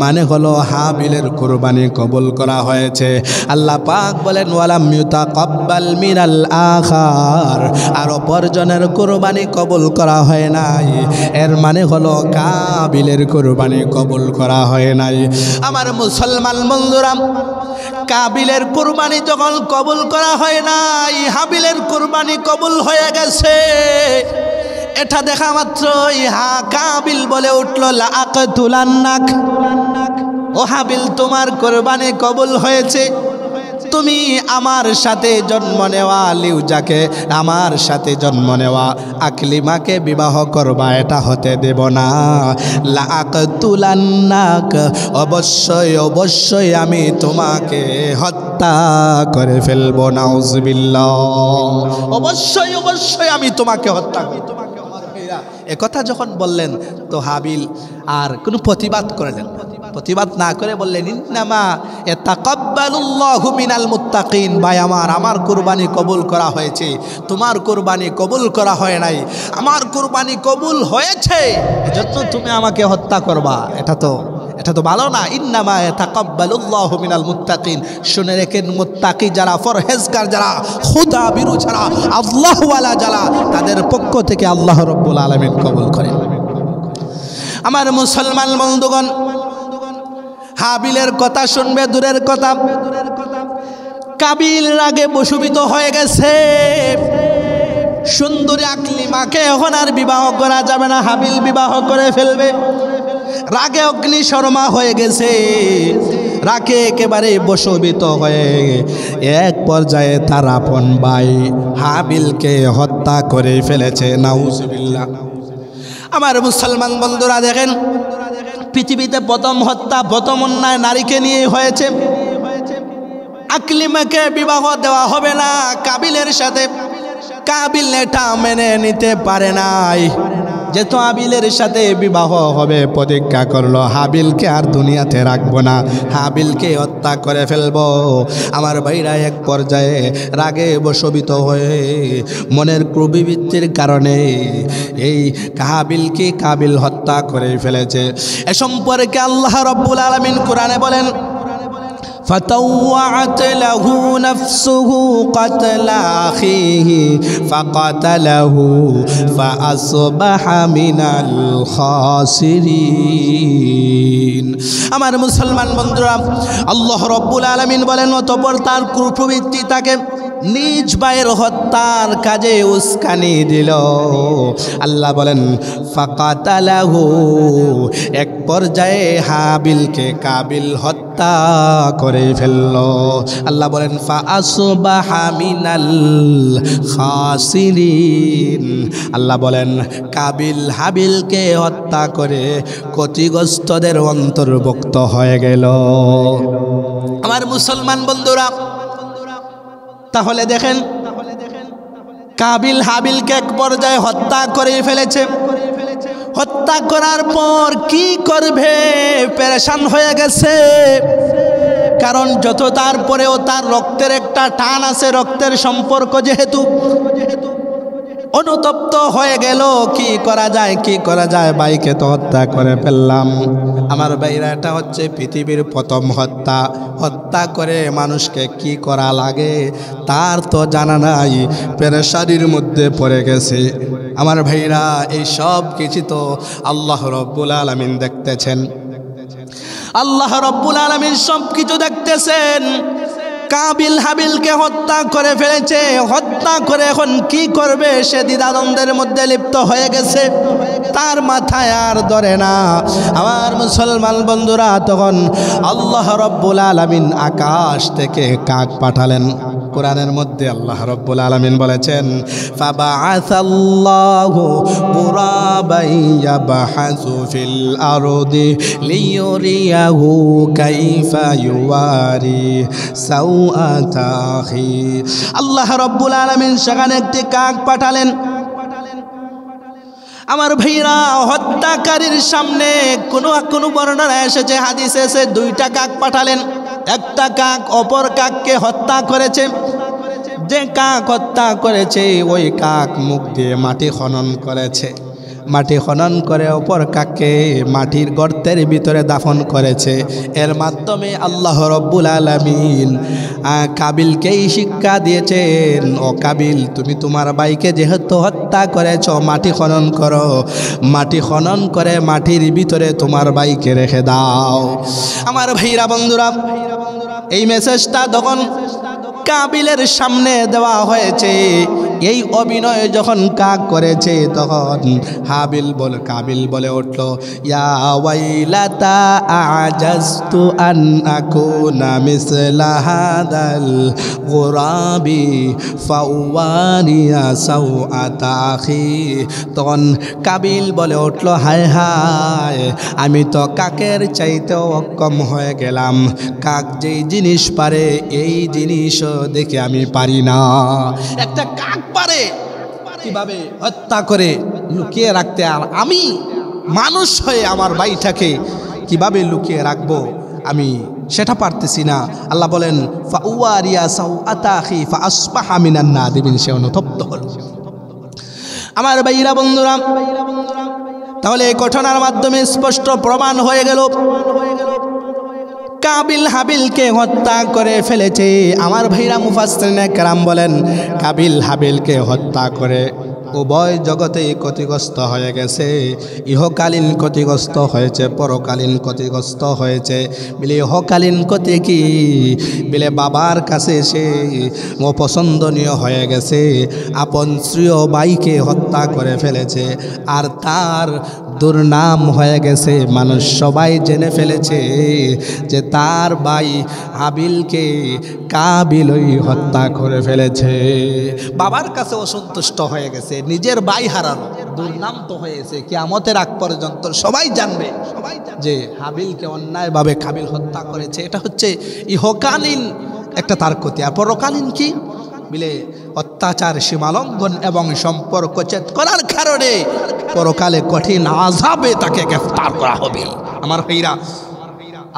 মানে হলো হাবিলের কুরবানি কবুল করা হয়েছে। আল্লাহ পাক বলেন, ওয়ালাম ইউতাকাব্বাল মিনাল আখার, আর অপরজনের কুরবানি কবুল করা হয় নাই। এর মানে হলো কাবিলের কুরবানি কবুল করা হয় নাই। আমার মুসলমান বন্ধুরা, কাবিলের কুরবানি যখন কবুল করা হয় নাই, হাবিলের কুরবানি কবুল হয়ে গেছে। এটা দেখা মাত্রই কাবিল বলে উঠল, লাআকাতুলান্নাক, ও হাবিল, তোমার কুরবানি কবুল হয়েছে। তুমি আমার সাথে জন্ম নেওয়া লিউজাকে, আমার সাথে জন্ম নেওয়া আকলিমাকে বিবাহ করবা, এটা হতে দেব না। লাআকাতুলান্নাক, অবশ্যই অবশ্যই আমি তোমাকে হত্যা করে ফেলবো। নাউজুবিল্লাহ, অবশ্যই অবশ্যই আমি তোমাকে হত্যা করব। একথা যখন বললেন, তো হাবিল আর কোনো প্রতিবাদ করলেন, প্রতিবাদ না করে বললেন, ইন্নামা ইয়াতাকাব্বালুল্লাহু মিনাল মুত্তাকিন। ভাই আমার কুরবানি কবুল করা হয়েছে, তোমার কুরবানি কবুল করা হয় নাই। আমার কুরবানি কবুল হয়েছে, এজন্য তুমি আমাকে হত্যা করবা, এটা তো ভালো না। ইন্নামা ইয়াতাকাব্বালুল্লাহু মিনাল মুত্তাকিন, শুনে রেখেন, মুত্তাকি যারা, ফরহেজগার যারা, খুদা বিরু যারা, আল্লাহ ওয়ালা যারা, তাদের পক্ষ থেকে আল্লাহ রব্বুল আলামিন কবুল করেন। আমার মুসলমান বন্ধুগণ, হাবিলের কথা শুনবে দূরের কথা, কাবিল রাগে বশীভূত হয়ে গেছে। সুন্দরী আকলিমাকে এখন আর বিবাহ করা যাবে না, হাবিল বিবাহ করে ফেলবে। রাগে অগ্নি শর্মা হয়ে গেছে, রাগে একেবারে বশীভূত হয়ে এক পর্যায়ে তার আপন ভাই হাবিলকে হত্যা করে ফেলেছে। নাউজুবিল্লাহ। আমার মুসলমান বন্ধুরা দেখেন, পৃথিবীতে প্রথম হত্যা, প্রথম অন্যায় নারীকে নিয়ে হয়েছে। আকলিমাকে বিবাহ দেওয়া হবে না কাবিলের সাথে। কাবিল এটা মেনে নিতে পারে নাই, যেহেতু হাবিলের সাথে বিবাহ হবে প্রতিজ্ঞা করলো হাবিলকে আর দুনিয়াতে রাখবো না, হাবিলকে হত্যা করে ফেলবো। আমার ভাইরা এক পর্যায়ে রাগে বশীভূত হয়ে মনের ক্রুবিবৃত্তির কারণে এই হাবিলকে কাবিল হত্যা করে ফেলেছে। এ সম্পর্কে আল্লাহ রাব্বুল আলামিন কোরআনে বলেন, فطوعت له نفسه قتل أخيه فقتله فأصبح من الخاسرين। আমার মুসলমান বন্ধুরা, আল্লাহ রাব্বুল আলামিন বলেন অতঃপর তার ক্রুরপ্রবৃত্তি তাকে নিজ ভাইয়ের হত্যার কাজে উস্কানি দিল। আল্লাহ বলেন ফাকাতালাহু, এক পর্যায়ে হাবিলকে কাবিল হত্যা করে ফেলল। আল্লাহ বলেন ফাআসবাহা মিনাল খাসিরিন। আল্লাহ বলেন কাবিল হাবিলকে হত্যা করে ক্ষতিগ্রস্তদের অন্তর্ভুক্ত হয়ে গেল। আমার মুসলমান বন্ধুরা, তাহলে দেখেন কাবিল হাবিলকে এক পর্যায়ে হত্যা করে ফেলেছে। হত্যা করার পর কি করবে পেরেশান হয়ে গেছে, কারণ যত তারপরেও তার রক্তের একটা টান আছে, রক্তের সম্পর্ক যেহেতু অনুতপ্ত হয়ে গেল। কি করা যায়, কি করা যায়, ভাইকে তো হত্যা করে ফেললাম। আমার ভাইরা, এটা হচ্ছে পৃথিবীর প্রথম হত্যা। হত্যা করে মানুষকে কি করা লাগে তার তো জানা নাই, পেরেশানির মধ্যে পড়ে গেছে। আমার ভাইরা, এই সব কিছু তো আল্লাহ রাব্বুল আলামিন দেখতেছেন। আল্লাহ রাব্বুল আলামিন সব কিছু দেখতেছেন। কাবিল হাবিলকে হত্যা করে ফেলেছে, হত্যা করে এখন কি করবে সে দ্বিধাদ্বন্দ্বের মধ্যে লিপ্ত হয়ে গেছে, তার মাথায় আর ধরে না। আমার মুসলমান বন্ধুরা, তখন আল্লাহ রাব্বুল আলামিন আকাশ থেকে কাক পাঠালেন। কোরআনের মধ্যে আল্লাহ রাব্বুল আলামিন বলেছেন ফাবাআসাল্লাহু গুরাবান ইয়াবহাসু ফিল আরদি লিয়ুরিয়াহু কাইফা ইউয়ারি সাওআতা আখি। আল্লাহ রাব্বুল আলামিন সেখানে একটি কাক পাঠালেন। আমার ভাইরা, হত্যাকারীর সামনে কোনো বর্ণনা এসেছে, হাদিসে এসে দুইটা কাক পাঠালেন। একটা কাক অপর কাককে হত্যা করেছে। যে কাক হত্যা করেছে ওই কাক মুখ দিয়ে মাটি খনন করেছে। মাটি খনন করে অপর কাককে মাটির গর্তের ভিতরে দাফন করেছে। এর মাধ্যমে আল্লাহ রাব্বুল আলামিন কাবিলকেই শিক্ষা দিয়েছেন, ও কাবিল, তুমি তোমার ভাইকে যেহেতু হত্যা করেছ, মাটি খনন করো, মাটি খনন করে মাটির ভিতরে তোমার ভাইকে রেখে দাও। আমার ভাইরা বন্ধুরা, এই মেসেজটা তখন কাবিলের সামনে দেওয়া হয়েছে। এই অভিনয় যখন কাক করেছে তখন কাবিল বলে উঠল, ইয়া ওয়াইলাতা আজাজতু আন আকুনা মিসলা হাদাল গুরাবি ফাওয়ানিয়া সাওআতা আখি। তখন কাবিল বলে উঠল, হায় হায়, আমি তো কাকের চাইতেও অক্ষম হয়ে গেলাম। কাক যেই জিনিস পারে এই জিনিস দেখে আমি পারি না। একটা কাক পারে কিভাবে হত্যা করে লুকিয়ে রাখতে, আর আমি মানুষ হয়ে আমার ভাইটাকে কিভাবে লুকিয়ে রাখবো আমি সেটা পারতেছি না। আল্লাহ বলেন ফাওয়ারিয়া সাওআতা আখি ফাআসবাহা মিনান নাদিমিন, সে অনুতপ্ত হল। আমার ভাইরা বন্ধুরা, তাহলে এই ঘটনার মাধ্যমে স্পষ্ট প্রমাণ হয়ে গেল কাবিল হাবিলকে হত্যা করে ফেলেছে। আমার ভাইরা মুফাসসিরিনে কেরাম বলেন কাবিল হাবিলকে হত্যা করে উভয় জগতেই ক্ষতিগ্রস্ত হয়ে গেছে। ইহকালীন ক্ষতিগ্রস্ত হয়েছে, পরকালীন ক্ষতিগ্রস্ত হয়েছে। বলে ইহকালীন ক্ষতি কি? বলে বাবার কাছে সে অপছন্দনীয় হয়ে গেছে, আপন স্ত্রী ও ভাইকে হত্যা করে ফেলেছে, আর তার দুর্নাম হয়ে গেছে। মানুষ সবাই জেনে ফেলেছে যে তার ভাই হাবিলকে কাবিলই হত্যা করে ফেলেছে। বাবার কাছে অসন্তুষ্ট হয়ে গেছে, নিজের ভাই হারানো, দুর্নাম তো হয়েছে। কিয়ামতের আগ পর্যন্ত সবাই জানবে যে হাবিলকে অন্যায়ভাবে কাবিল হত্যা করেছে। এটা হচ্ছে ইহকালীন একটা তার ক্ষতি। আর পরকালীন কি বলে অত্যাচার, সীমালঙ্ঘন এবং সম্পর্ক ছেদ করার কারণে পরকালে কঠিন আযাবে তাকে গ্রেফতার করা হবে। আমার ভাইরা,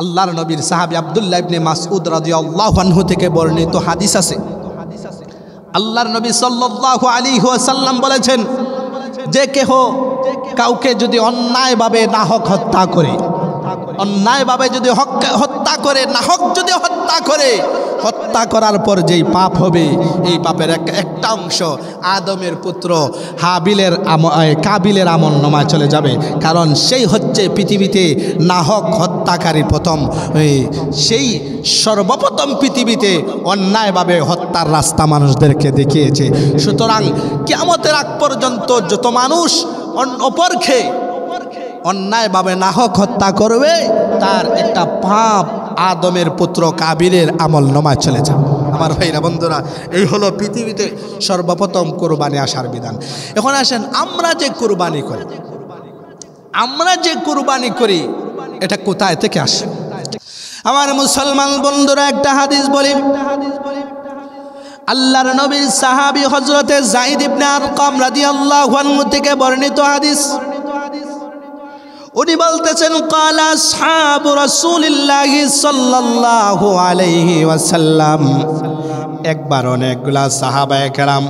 আল্লাহর নবীর সাহাবী আব্দুল্লাহ ইবনে মাসউদ রাদিয়াল্লাহু আনহু থেকে বর্ণিত হাদিস আছে। আল্লাহর নবী সাল্লাল্লাহু আলাইহি ওয়াসাল্লাম বলেছেন, যে কেহ কাউকে যদি অন্যায়ভাবে নাহক হত্যা করে, অন্যায়ভাবে যদি হত্যা করে, নাহক যদি হত্যা করে, হত্যা করার পর যেই পাপ হবে, এই পাপের একটা অংশ আদমের পুত্র কাবিলের আমল নামায় চলে যাবে। কারণ সেই হচ্ছে পৃথিবীতে নাহক হত্যাকারী প্রথম, সেই সর্বপ্রথম পৃথিবীতে অন্যায়ভাবে হত্যার রাস্তা মানুষদেরকে দেখিয়েছে। সুতরাং কিয়ামতের আগ পর্যন্ত যত মানুষ অপরকে অন্যায়ভাবে নাহক হত্যা করবে, তার একটা পাপ আদমের পুত্র কাবিলের আমল নামায় চলে যাবে। আমার ভাইরা বন্ধুরা, এই হলো পৃথিবীতে সর্বপ্রথম কোরবানি আসার বিধান। এখন আসেন, আমরা যে কোরবানি করি এটা কোথায় থেকে আসে? আমার মুসলমান বন্ধুরা, একটা হাদিস বলি। আল্লাহর নবীর সাহাবী হযরতে যায়েদ ইবনে আরকাম রাদিয়াল্লাহু আনহু থেকে বর্ণিত হাদিস। উনি বলতেছেন, ক্বালা আসহাবু রাসূলিল্লাহি সাল্লাল্লাহু আলাইহি ওয়াসাল্লাম, একবার অনেকগুলা সাহাবায়ে কেরাম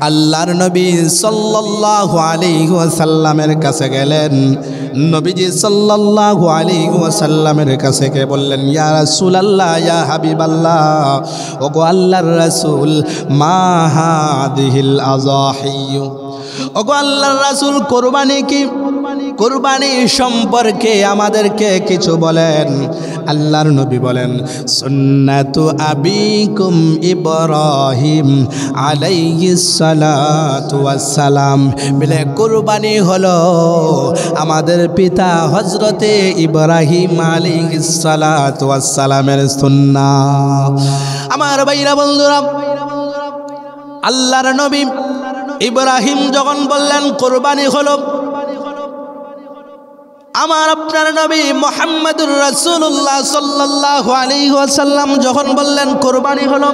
আল্লাহর নবী সাল্লাল্লাহু আলাইহি ওয়াসাল্লামের কাছে গেলেন। নবীজি সাল্লাল্লাহু আলাইহি ওয়াসাল্লামের কাছে গিয়ে বললেন, ইয়া রাসূলুল্লাহ, ইয়া হাবিবাল্লাহ, ওগো আল্লাহর রাসূল, মা হাদিহিল আযাহি, ওগো আল্লাহর রাসূল, কুরবানি কি? কুরবানি সম্পর্কে আমাদেরকে কিছু বলেন। আল্লাহর নবী বলেন, সুন্নাতু আবিকুম ইব্রাহিম আলাইহিস সালাতু ওয়াস সালাম, বলে কুরবানি হলো আমাদের পিতা হযরতে ইব্রাহিম আলাইহিস সালাতু ওয়াস সালামের সুন্নাহ। আমার ভাইরা বন্ধুরা, আল্লাহর নবী ইব্রাহিম যখন বললেন কুরবানি হলো, আমার আপনার নবী মুহাম্মদুর রাসূলুল্লাহ সাল্লাল্লাহু আলাইহি ওয়াসাল্লাম যখন বললেন কুরবানি হলো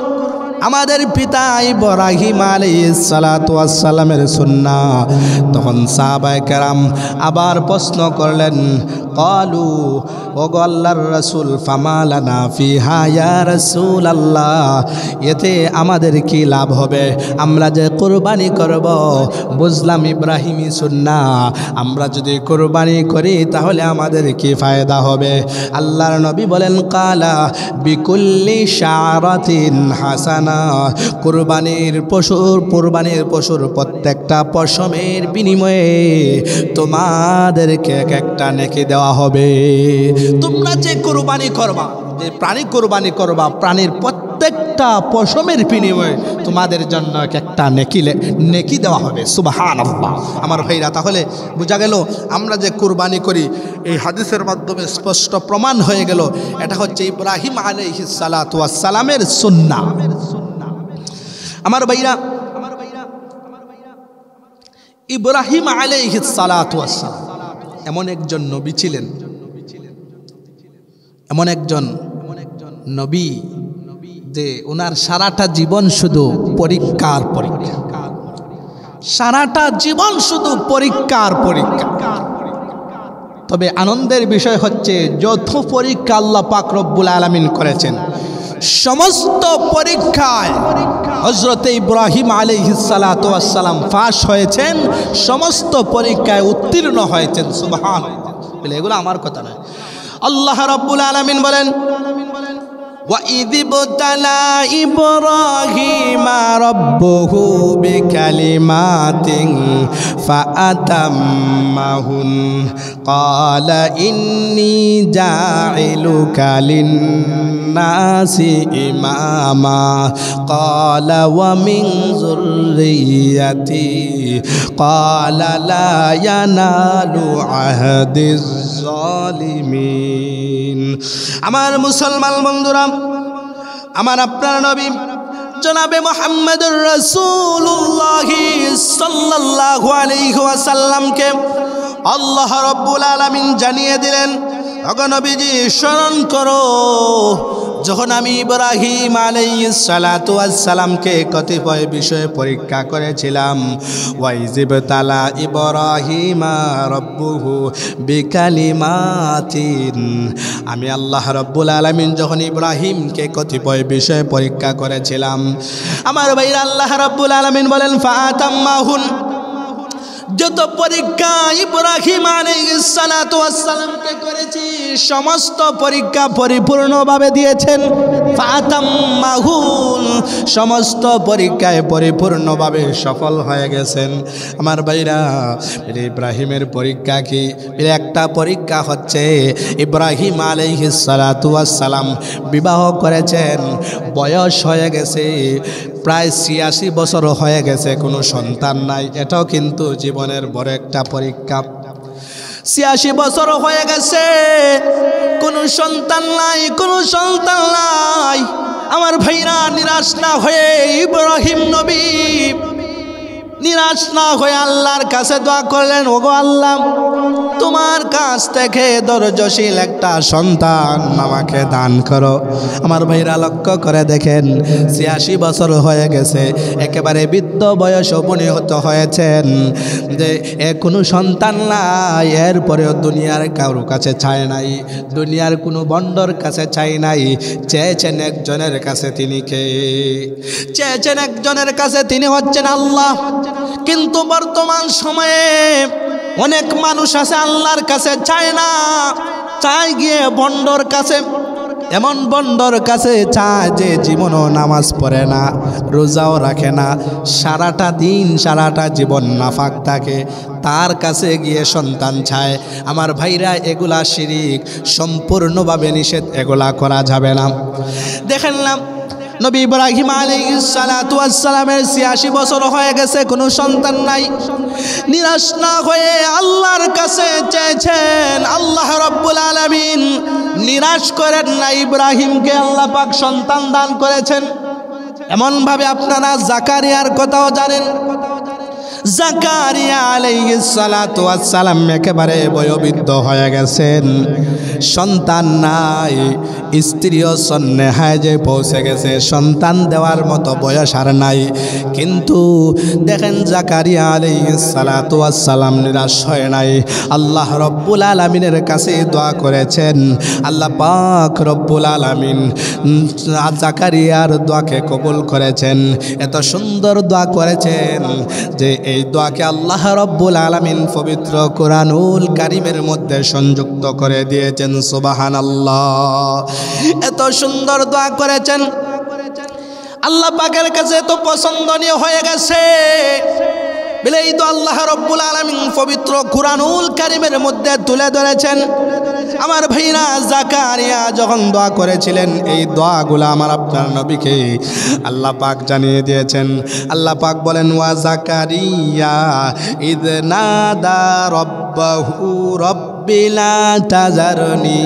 আমাদের পিতা ইব্রাহিম আলাইহিস সালাতু ওয়াস সালামের সুন্নাহ, তখন সাহাবায়ে কেরাম আবার প্রশ্ন করলেন, ক্বালু, ওগো আল্লাহর রাসূল, ফামা লানা ফিহা ইয়া রাসূলুল্লাহ, এতে আমাদের কি লাভ হবে? আমরা যে কুরবানি করব, বুঝলাম ইব্রাহিমি সুন্নাহ, আমরা যদি কুরবানি করি তাহলে আমাদের কি ফায়দা হবে? আল্লাহর নবী বলেন, ক্বালা বিকুল্লি শারাতিন হাসানা, কুরবানির পশুর প্রত্যেকটা পশমের বিনিময়ে তোমাদেরকে একটা নেকি দেওয়া হবে। তোমরা যে কুরবানি করবা, যে প্রাণী কুরবানি করবা, প্রাণীর প্রত্যেকটা পশমের বিনিময়ে তোমাদের জন্য একটা নেকি দেওয়া হবে। সুবহানাল্লাহ। আমার ভাইরা, তাহলে বোঝা গেল আমরা যে কুরবানি করি, এই হাদিসের মাধ্যমে স্পষ্ট প্রমাণ হয়ে গেল এটা হচ্ছে ইব্রাহিম আলাইহিস সালাতু ওয়াস সালামের সুন্নাহ। আমার ভাইরা, ইব্রাহিম আলাইহিস সালাতু ওয়াস সালাম এমন একজন নবী ছিলেন, এমন একজন নবী যে ওনার সারাটা জীবন শুধু পরীক্ষার পরীক্ষা, সারাটা জীবন শুধু পরীক্ষার পরীক্ষা। তবে আনন্দের বিষয় হচ্ছে যৌথ পরীক্ষা আল্লাহ পাক রব্বুল আলামিন করেছেন, সমস্ত পরীক্ষায় হযরতে ইব্রাহিম আলাইহিস সালাতু ওয়াস সালাম পাস হয়েছেন, সমস্ত পরীক্ষায় উত্তীর্ণ হয়েছেন। সুবহানাল্লাহ। বলে এগুলো আমার কথা নয়, আল্লাহ রাব্বুল আলামিন বলেন, وَإِذِ ابْتَلَى إِبْرَاهِيمَ رَبُّهُ بِكَلِمَاتٍ فَأَتَمَّهُنَّ قَالَ إِنِّي جَاعِلُكَ لِلنَّاسِ إِمَامًا قَالَ وَمِنْ ذُرِّيَّتِي قَالَ لَا يَنَالُ عَهْدِ الظَّالِمِينَ। আমার মুসলমান বন্ধুরা, আমার আপনার নবী জনাবে মুহাম্মদুর রাসূলুল্লাহ সাল্লাল্লাহু আলাইহি ওয়াসাল্লামকে আল্লাহ রাব্বুল আলামিন জানিয়ে দিলেন, ওগো নবীজি স্মরণ করো যখন আমি ইব্রাহিম আলাইহিস সালাতু ওয়াস সালামকে কতিপয় বিষয়ে পরীক্ষা করেছিলাম, ওয়াইজিবতালা ইব্রাহিমা রাব্বুহু বিকালিমাতিন, আমি আল্লাহ রাব্বুল আলামিন যখন ইব্রাহিমকে কতিপয় বিষয়ে পরীক্ষা করেছিলাম, আমার ভাইরা আল্লাহ রাব্বুল আলামিন বলেন ফাতাম্মাহুন, যত পরীক্ষা ইব্রাহিম আলাইহিস সালাতু ওয়াস সালামকে করেছি সমস্ত পরীক্ষা পরিপূর্ণভাবে দিয়েছেন। ফাতাম্মাহুন, সমস্ত পরীক্ষায় পরিপূর্ণভাবে সফল হয়ে গেছেন। আমার ভাইরা, ইব্রাহিমের পরীক্ষা কি? একটা পরীক্ষা হচ্ছে ইব্রাহিম আলাইহিস সালাতু ওয়াস সালাম বিবাহ করেছেন, বয়স হয়ে গেছে, প্রায় ৮৬ বছর হয়ে গেছে, কোনো সন্তান নাই। এটাও কিন্তু জীবনের বড় একটা পরীক্ষা। ৮৬ বছর হয়ে গেছে, কোনো সন্তান নাই, কোনো সন্তান নাই। আমার ভাইরা, নিরাশ না হয়ে ইব্রাহিম নবী নিরাশ না হয়ে আল্লাহর কাছে দোয়া করলেন, ওগো আল্লাহ, তোমার কাছ থেকে ধৈর্যশীল একটা সন্তান আমাকে দান করো। আমার ভাইরা লক্ষ্য করে দেখেন, ৮৬ বছর হয়ে গেছে, একেবারে বৃদ্ধ বয়স উপনীত হয়েছেন, যে কোনো সন্তান নাই। এরপরেও দুনিয়ার কারোর কাছে চায় নাই, দুনিয়ার কোনো বন্ডর কাছে চাই নাই, চেয়েছেন একজনের কাছে। তিনি কে? চেয়েছেন একজনের কাছে, তিনি হচ্ছেন আল্লাহ। কিন্তু বর্তমান সময়ে অনেক মানুষ আছে আল্লাহর কাছে চায় না, চায় গিয়ে বন্ডর কাছে। এমন বন্ডর কাছে চায় যে জীবনও নামাজ পড়ে না, রোজাও রাখে না, সারাটা দিন সারাটা জীবন নাফাক থাকে, তার কাছে গিয়ে সন্তান চায়। আমার ভাইরা, এগুলা শিরিক, সম্পূর্ণভাবে নিষেধ, এগুলা করা যাবে না। দেখেন না, নবী ইব্রাহিম আলাইহিস সালাতু ওয়াস সালামের ৮৬ বছর হয়ে গেছে, কোনো সন্তান নাই। নিরাশ না হয়ে আল্লাহর কাছে চেয়েছেন, আল্লাহ রাব্বুল আলামিন নিরাশ করেন না, ইব্রাহিমকে আল্লাহ পাক সন্তান দান করেছেন। এমনভাবে আপনারা জাকারিয়ার কথাও জানেন। জাকারিয়া আলাইহিস সালাতু ওয়াস সালাম একেবারে বয়োবৃদ্ধ হয়ে গেছেন, সন্তান নাই, স্ত্রীও সন্ন্যাহায় যে পৌঁছে গেছে, সন্তান দেওয়ার মতো বয়স আর নাই। কিন্তু দেখেন, জাকারিয়া আলাইহিস সালাতু ওয়াস সালাম নিরাশ হয় নাই, আল্লাহ রব্বুল আলামিনের কাছে দোয়া করেছেন। আল্লাহ পাক রব্বুল আলামিন জাকারিয়ার দোয়াকে কবুল করেছেন। এত সুন্দর দোয়া করেছেন যে এই দোয়াকে আল্লাহ রব্বুল আলামিন পবিত্র কোরআনুল কারীমের মধ্যে সংযুক্ত করে দিয়েছেন। সুবহানাল্লাহ, এত সুন্দর দোয়া করেছেন, আল্লাহ পাকের কাছে এত পছন্দনীয় হয়ে গেছে বলে এই তো আল্লাহ রব্বুল আলামিন পবিত্র কোরআনুল কারীমের মধ্যে তুলে ধরেছেন। আমার ভাইরা, জাকারিয়া যখন দোয়া করেছিলেন, এই দোয়াগুলো আমার আপনার নবীকে আল্লাহ পাক জানিয়ে দিয়েছেন। আল্লাহ পাক বলেন, ওয়া জাকারিয়া ইদ নাদা রব্বাহু রব্বি লা তাযারনি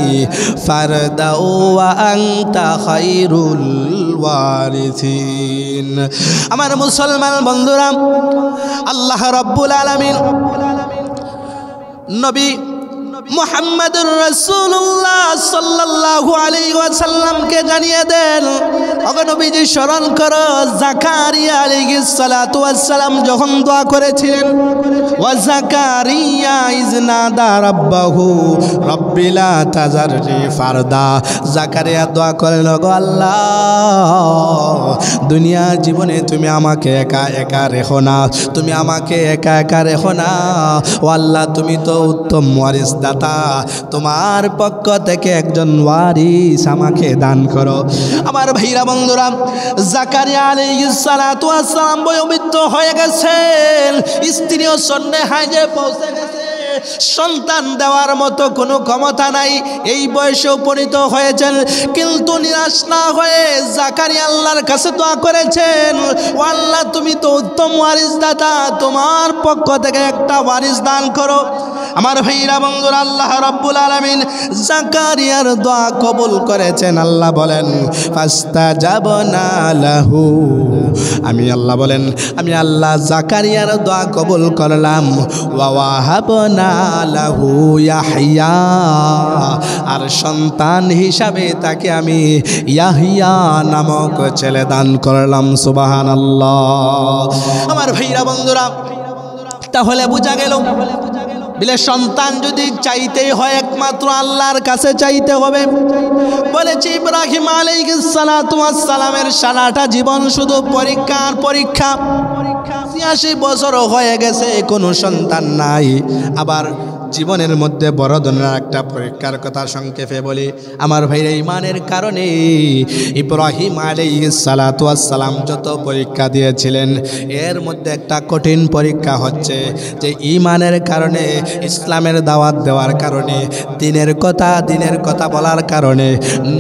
ফারদা ওয়া আনতা খায়রুল ওয়ারিসিন। আমার মুসলমান বন্ধুরা, আল্লাহ রব্বুল আলামিন নবী মুহাম্মদুর রাসূলুল্লাহ সাল্লাল্লাহু আলাইহি ওয়াসাল্লামকে জানিয়ে দেন, ওগো নবীজি, স্মরণ করো জাকারিয়া আলাইহিস সালাতু ওয়াস সালাম যখন দোয়া করেছিলেন, ওয়া জাকারিয়া ইজ নাদা রাব্বাহু রব্বি লা তাযারনি ফারদা। জাকারিয়া দোয়া করেন, ওগো আল্লাহ, দুনিয়া জীবনে তুমি আমাকে একা একা রেখো না, তুমি আমাকে একা একা রেখো না। ও আল্লাহ, তুমি তো উত্তম ওয়ারিস দাতা, তোমার পক্ষ থেকে একজন ওয়ারিস আমাকে দান করো। আমার ভাইরা বন্ধুরা, জাকারিয়া আলাইহিস সালাতু ওয়াস সালাম বয়োবৃদ্ধ হয়ে গেছেন, স্ত্রীও সন্ন্যাহায় যে পৌঁছে গেছে, সন্তান দেওয়ার মতো কোনো ক্ষমতা নাই, এই বয়সে উপনীত হয়েছেন। কিন্তু নিরাশ না হয়ে জাকারিয়া আল্লাহর কাছে দোয়া করেছেন, ও আল্লাহ, তুমি তো উত্তম ওয়ারিস দাতা, তোমার পক্ষ থেকে একটা ওয়ারিস দান করো। আমার ভাইরা বন্ধুরা, আল্লাহ রাব্বুল আলামিন জাকারিয়ার দোয়া কবুল করেছেন। আল্লাহ বলেন ফাস্তাজাবনা লাহু, আমি আল্লাহ বলেন আমি আল্লাহ জাকারিয়ার দোয়া কবুল করলাম। ওয়া ওয়াহাবনা লাহু ইয়াহইয়া, আর সন্তান হিসাবে তাকে আমি ইয়াহইয়া নামক ছেলে দান করলাম। সুবহানাল্লাহ। আমার ভাইরা বন্ধুরা, তাহলে বোঝা গেল বলে সন্তান যদি চাইতেই হয় একমাত্র আল্লাহর কাছে চাইতে হবে। বলেছি ইব্রাহিম আলাইহিস সালাতু ওয়াস সালামের সারাটা জীবন শুধু পরীক্ষা আর পরীক্ষা। ৮৬ বছর হয়ে গেছে, কোনো সন্তান নাই। আবার জীবনের মধ্যে বড় ধরনের একটা পরীক্ষার কথা সংক্ষেপে বলি। আমার ভাইরা, ইমানের কারণে ইব্রাহিম আলাইহিস সালাতু ওয়াস সালাম যত পরীক্ষা দিয়েছিলেন, এর মধ্যে একটা কঠিন পরীক্ষা হচ্ছে যে ইমানের কারণে, ইসলামের দাওয়াত দেওয়ার কারণে, দিনের কথা বলার কারণে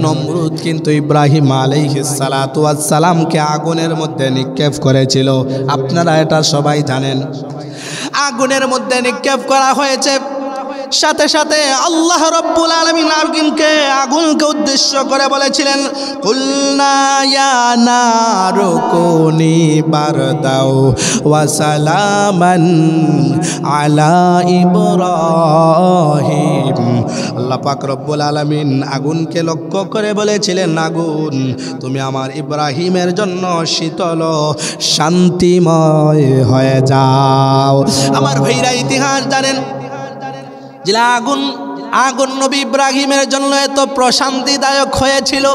নমরুদ কিন্তু ইব্রাহিম আলাইহিস সালাতু ওয়াস সালামকে আগুনের মধ্যে নিক্ষেপ করেছিল। আপনারা এটা সবাই জানেন। আগুনের মধ্যে নিক্ষেপ করা হয়েছে, সাথে সাথে আল্লাহ রাব্বুল আলামিন আগুনকে উদ্দেশ্য করে বলেছিলেন কুলনা ইয়া নারু কুনি বারদাও ওয়া সালামান আলা ইব্রাহিম। আল্লাহ পাক রব্বুল আলামিন আগুনকে লক্ষ্য করে বলেছিলেন, আগুন তুমি আমার ইব্রাহিমের জন্য শীতল শান্তিময় হয়ে যাও। আমার ভাইরা, ইতিহাস জানেন যে আগুন নবী ইব্রাহিমের জন্য এত প্রশান্তিদায়ক হয়েছিল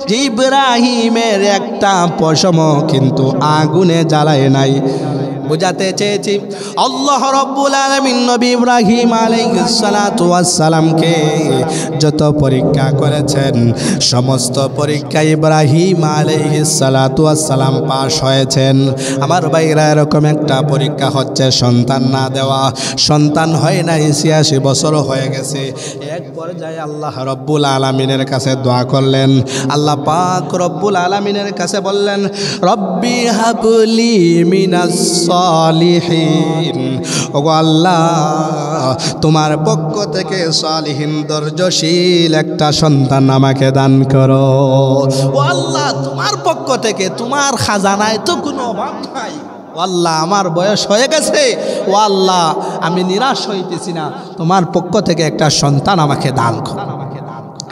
যে ইব্রাহিমের একটা পশমও কিন্তু আগুনে জ্বালায় নাই। বুঝাতে চেয়েছি আল্লাহ রাব্বুল আলামিন নবী ইব্রাহিম আলাইহিস সালাতু ওয়াস সালামকে যত পরীক্ষা করেছেন, সমস্ত পরীক্ষা ইব্রাহিম আলাইহিস সালাতু ওয়াস সালাম পাশ হয়েছেন। আমার ভাইরা, এরকম একটা পরীক্ষা হচ্ছে সন্তান না দেওয়া। সন্তান হয় নাই, ৮৬ বছর হয়ে গেছে। এক পর্যায়ে আল্লাহ রাব্বুল আলামিনের কাছে দোয়া করলেন। আল্লাহ পাক রব্বুল আলামিনের কাছে বললেন, রব্বি হাবলি মিনাস সালিহিন। ওগো আল্লাহ, তোমার পক্ষ থেকে সালিহিন ধৈর্যশীল একটা সন্তান আমাকে দান করো। ও আল্লাহ, তোমার পক্ষ থেকে, তোমার খাজানায় তো কোনো অভাব নাই। ও আল্লাহ, আমার বয়স হয়ে গেছে, ও আল্লাহ আমি নিরাশ হইতেছি না, তোমার পক্ষ থেকে একটা সন্তান আমাকে দান করো।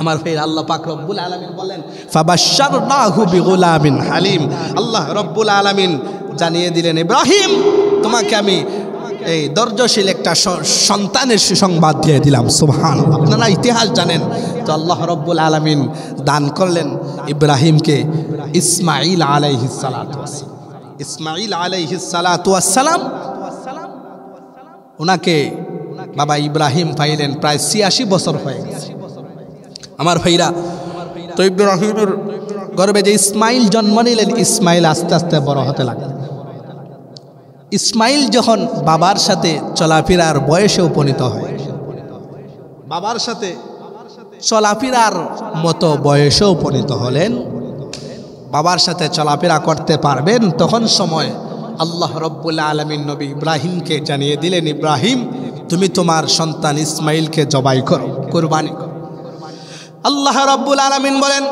আমার ফের আল্লাহ পাক রব্বুল আলামিন বলেন ফাবাশশারনাহু বিগুলামিন হালিম। আল্লাহ রব্বুল আলামিন জানিয়ে দিলেন, ইব্রাহিম তোমাকে আমি এই ধৈর্যশীল একটা সন্তানের সুসংবাদ দিয়ে দিলাম। সুবহানাল্লাহ। আপনারা ইতিহাস জানেন তো আল্লাহ রব্বুল আলামিন দান করলেন ইব্রাহিমকে ইসমাঈল আলাইহিস সালাতু ওয়াস সালাম। ইসমাঈল আলাইহিস সালাতু ওয়াস সালাম ওনাকে বাবা ইব্রাহিম পাইলেন প্রায় ৮৬ বছর হয়ে গেছে। আমার ভাইরা, তো ইব্রাহিমের গর্ভে যে ইসমাইল জন্ম নিলেন, ইসমাইল আস্তে আস্তে বড় হতে লাগলেন। ইসমাইল যখন বাবার সাথে চলাফেরার বয়সে উপনীত হয়, বাবার সাথে চলাফেরার মতো বয়সে উপনীত হলেন, বাবার সাথে চলাফেরা করতে পারবেন, তখন সময় আল্লাহ রব্বুল আলামিন নবী ইব্রাহিমকে জানিয়ে দিলেন, ইব্রাহিম তুমি তোমার সন্তান ইসমাইলকে জবাই করো, কুরবানি করো। আল্লাহ রাব্বুল আলামিন বলেন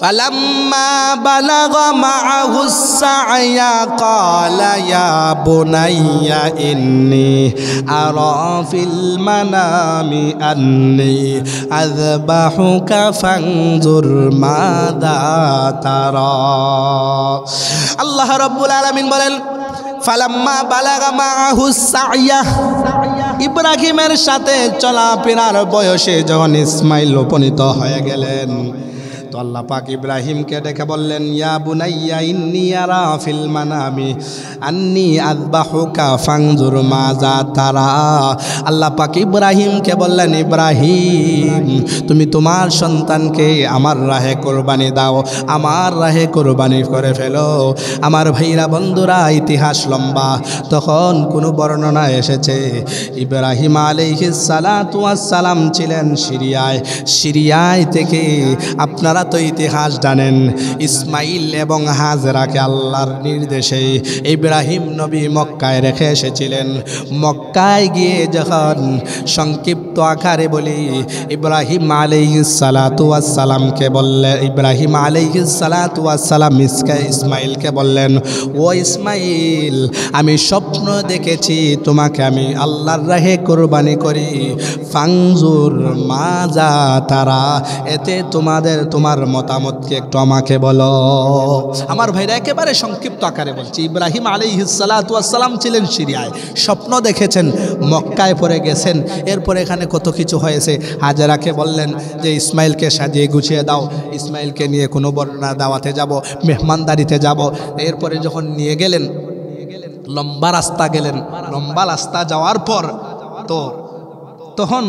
ফালাম্মা বালাগা মাআহুস সা'য়া ক্বালা ইয়া বুনাইয়া ইন্নী আরা ফিল মানামি আন্নী আযবাহুকা ফানজুর মাযা তারা। আল্লাহ রাব্বুল আলামিন বলেন ফালাম্মা বালাগা মাআহুস সা'য়া, ইব্রাহিমের সাথে চলাফেরার বয়সে যখন ইসমাইল উপনীত হয়ে গেলেন, তো আল্লাহ পাক ইব্রাহিমকে ডেকে বললেন, ইয়া বুনাইয়া ইন্নী আরা ফিল মানামি আন্নী আযবাহুকা ফানজুর মাযা তারা। আল্লাহ পাক ইব্রাহিমকে বললেন, ইব্রাহিম তুমি তোমার সন্তানকে আমার রাহে কোরবানি দাও, আমার রাহে কোরবানি করে ফেলো। আমার ভাইরা বন্ধুরা, ইতিহাস লম্বা, তখন কোনো বর্ণনা এসেছে ইব্রাহিম আলাইহিস সালাতু ওয়াস সালাম ছিলেন সিরিয়ায়। সিরিয়ায় থেকে আপনারা তো ইতিহাস জানেন, ইসমাইল এবং হাজরাকে আল্লাহর নির্দেশে ইব্রাহিম নবী মক্কায় রেখে এসেছিলেন। মক্কায় গিয়ে যখন সংক্ষিপ্ত আকারে বলি, ইব্রাহিম আলাইহিস সালাতু ওয়াস সালামকে বললেন, ইব্রাহিম আলাইহিস সালাতু ওয়াস সালাম ইসমাইলকে বললেন, ও ইসমাইল, আমি স্বপ্ন দেখেছি তোমাকে আমি আল্লাহর রাহে কোরবানি করি। ফাংজুর মাজা তারা, এতে তোমার মতামতকে একটু আমাকে বলো। আমার ভাইরা একেবারে সংক্ষিপ্ত আকারে বলছি, ইব্রাহিম আলাইহিস সালাতু ওয়াস সালাম ছিলেন সিরিয়ায়, স্বপ্ন দেখেছেন, মক্কায় পরে গেছেন, এরপরে এখানে কত কিছু হয়েছে। হাজেরাকে বললেন যে ইসমাইলকে সাজিয়ে গুছিয়ে দাও, ইসমাইলকে নিয়ে কোনো বর্ণনা দাওয়াতে যাব, মেহমানদারিতে যাব। এরপরে যখন নিয়ে গেলেন, লম্বা রাস্তা গেলেন, লম্বা রাস্তা যাওয়ার পর তখন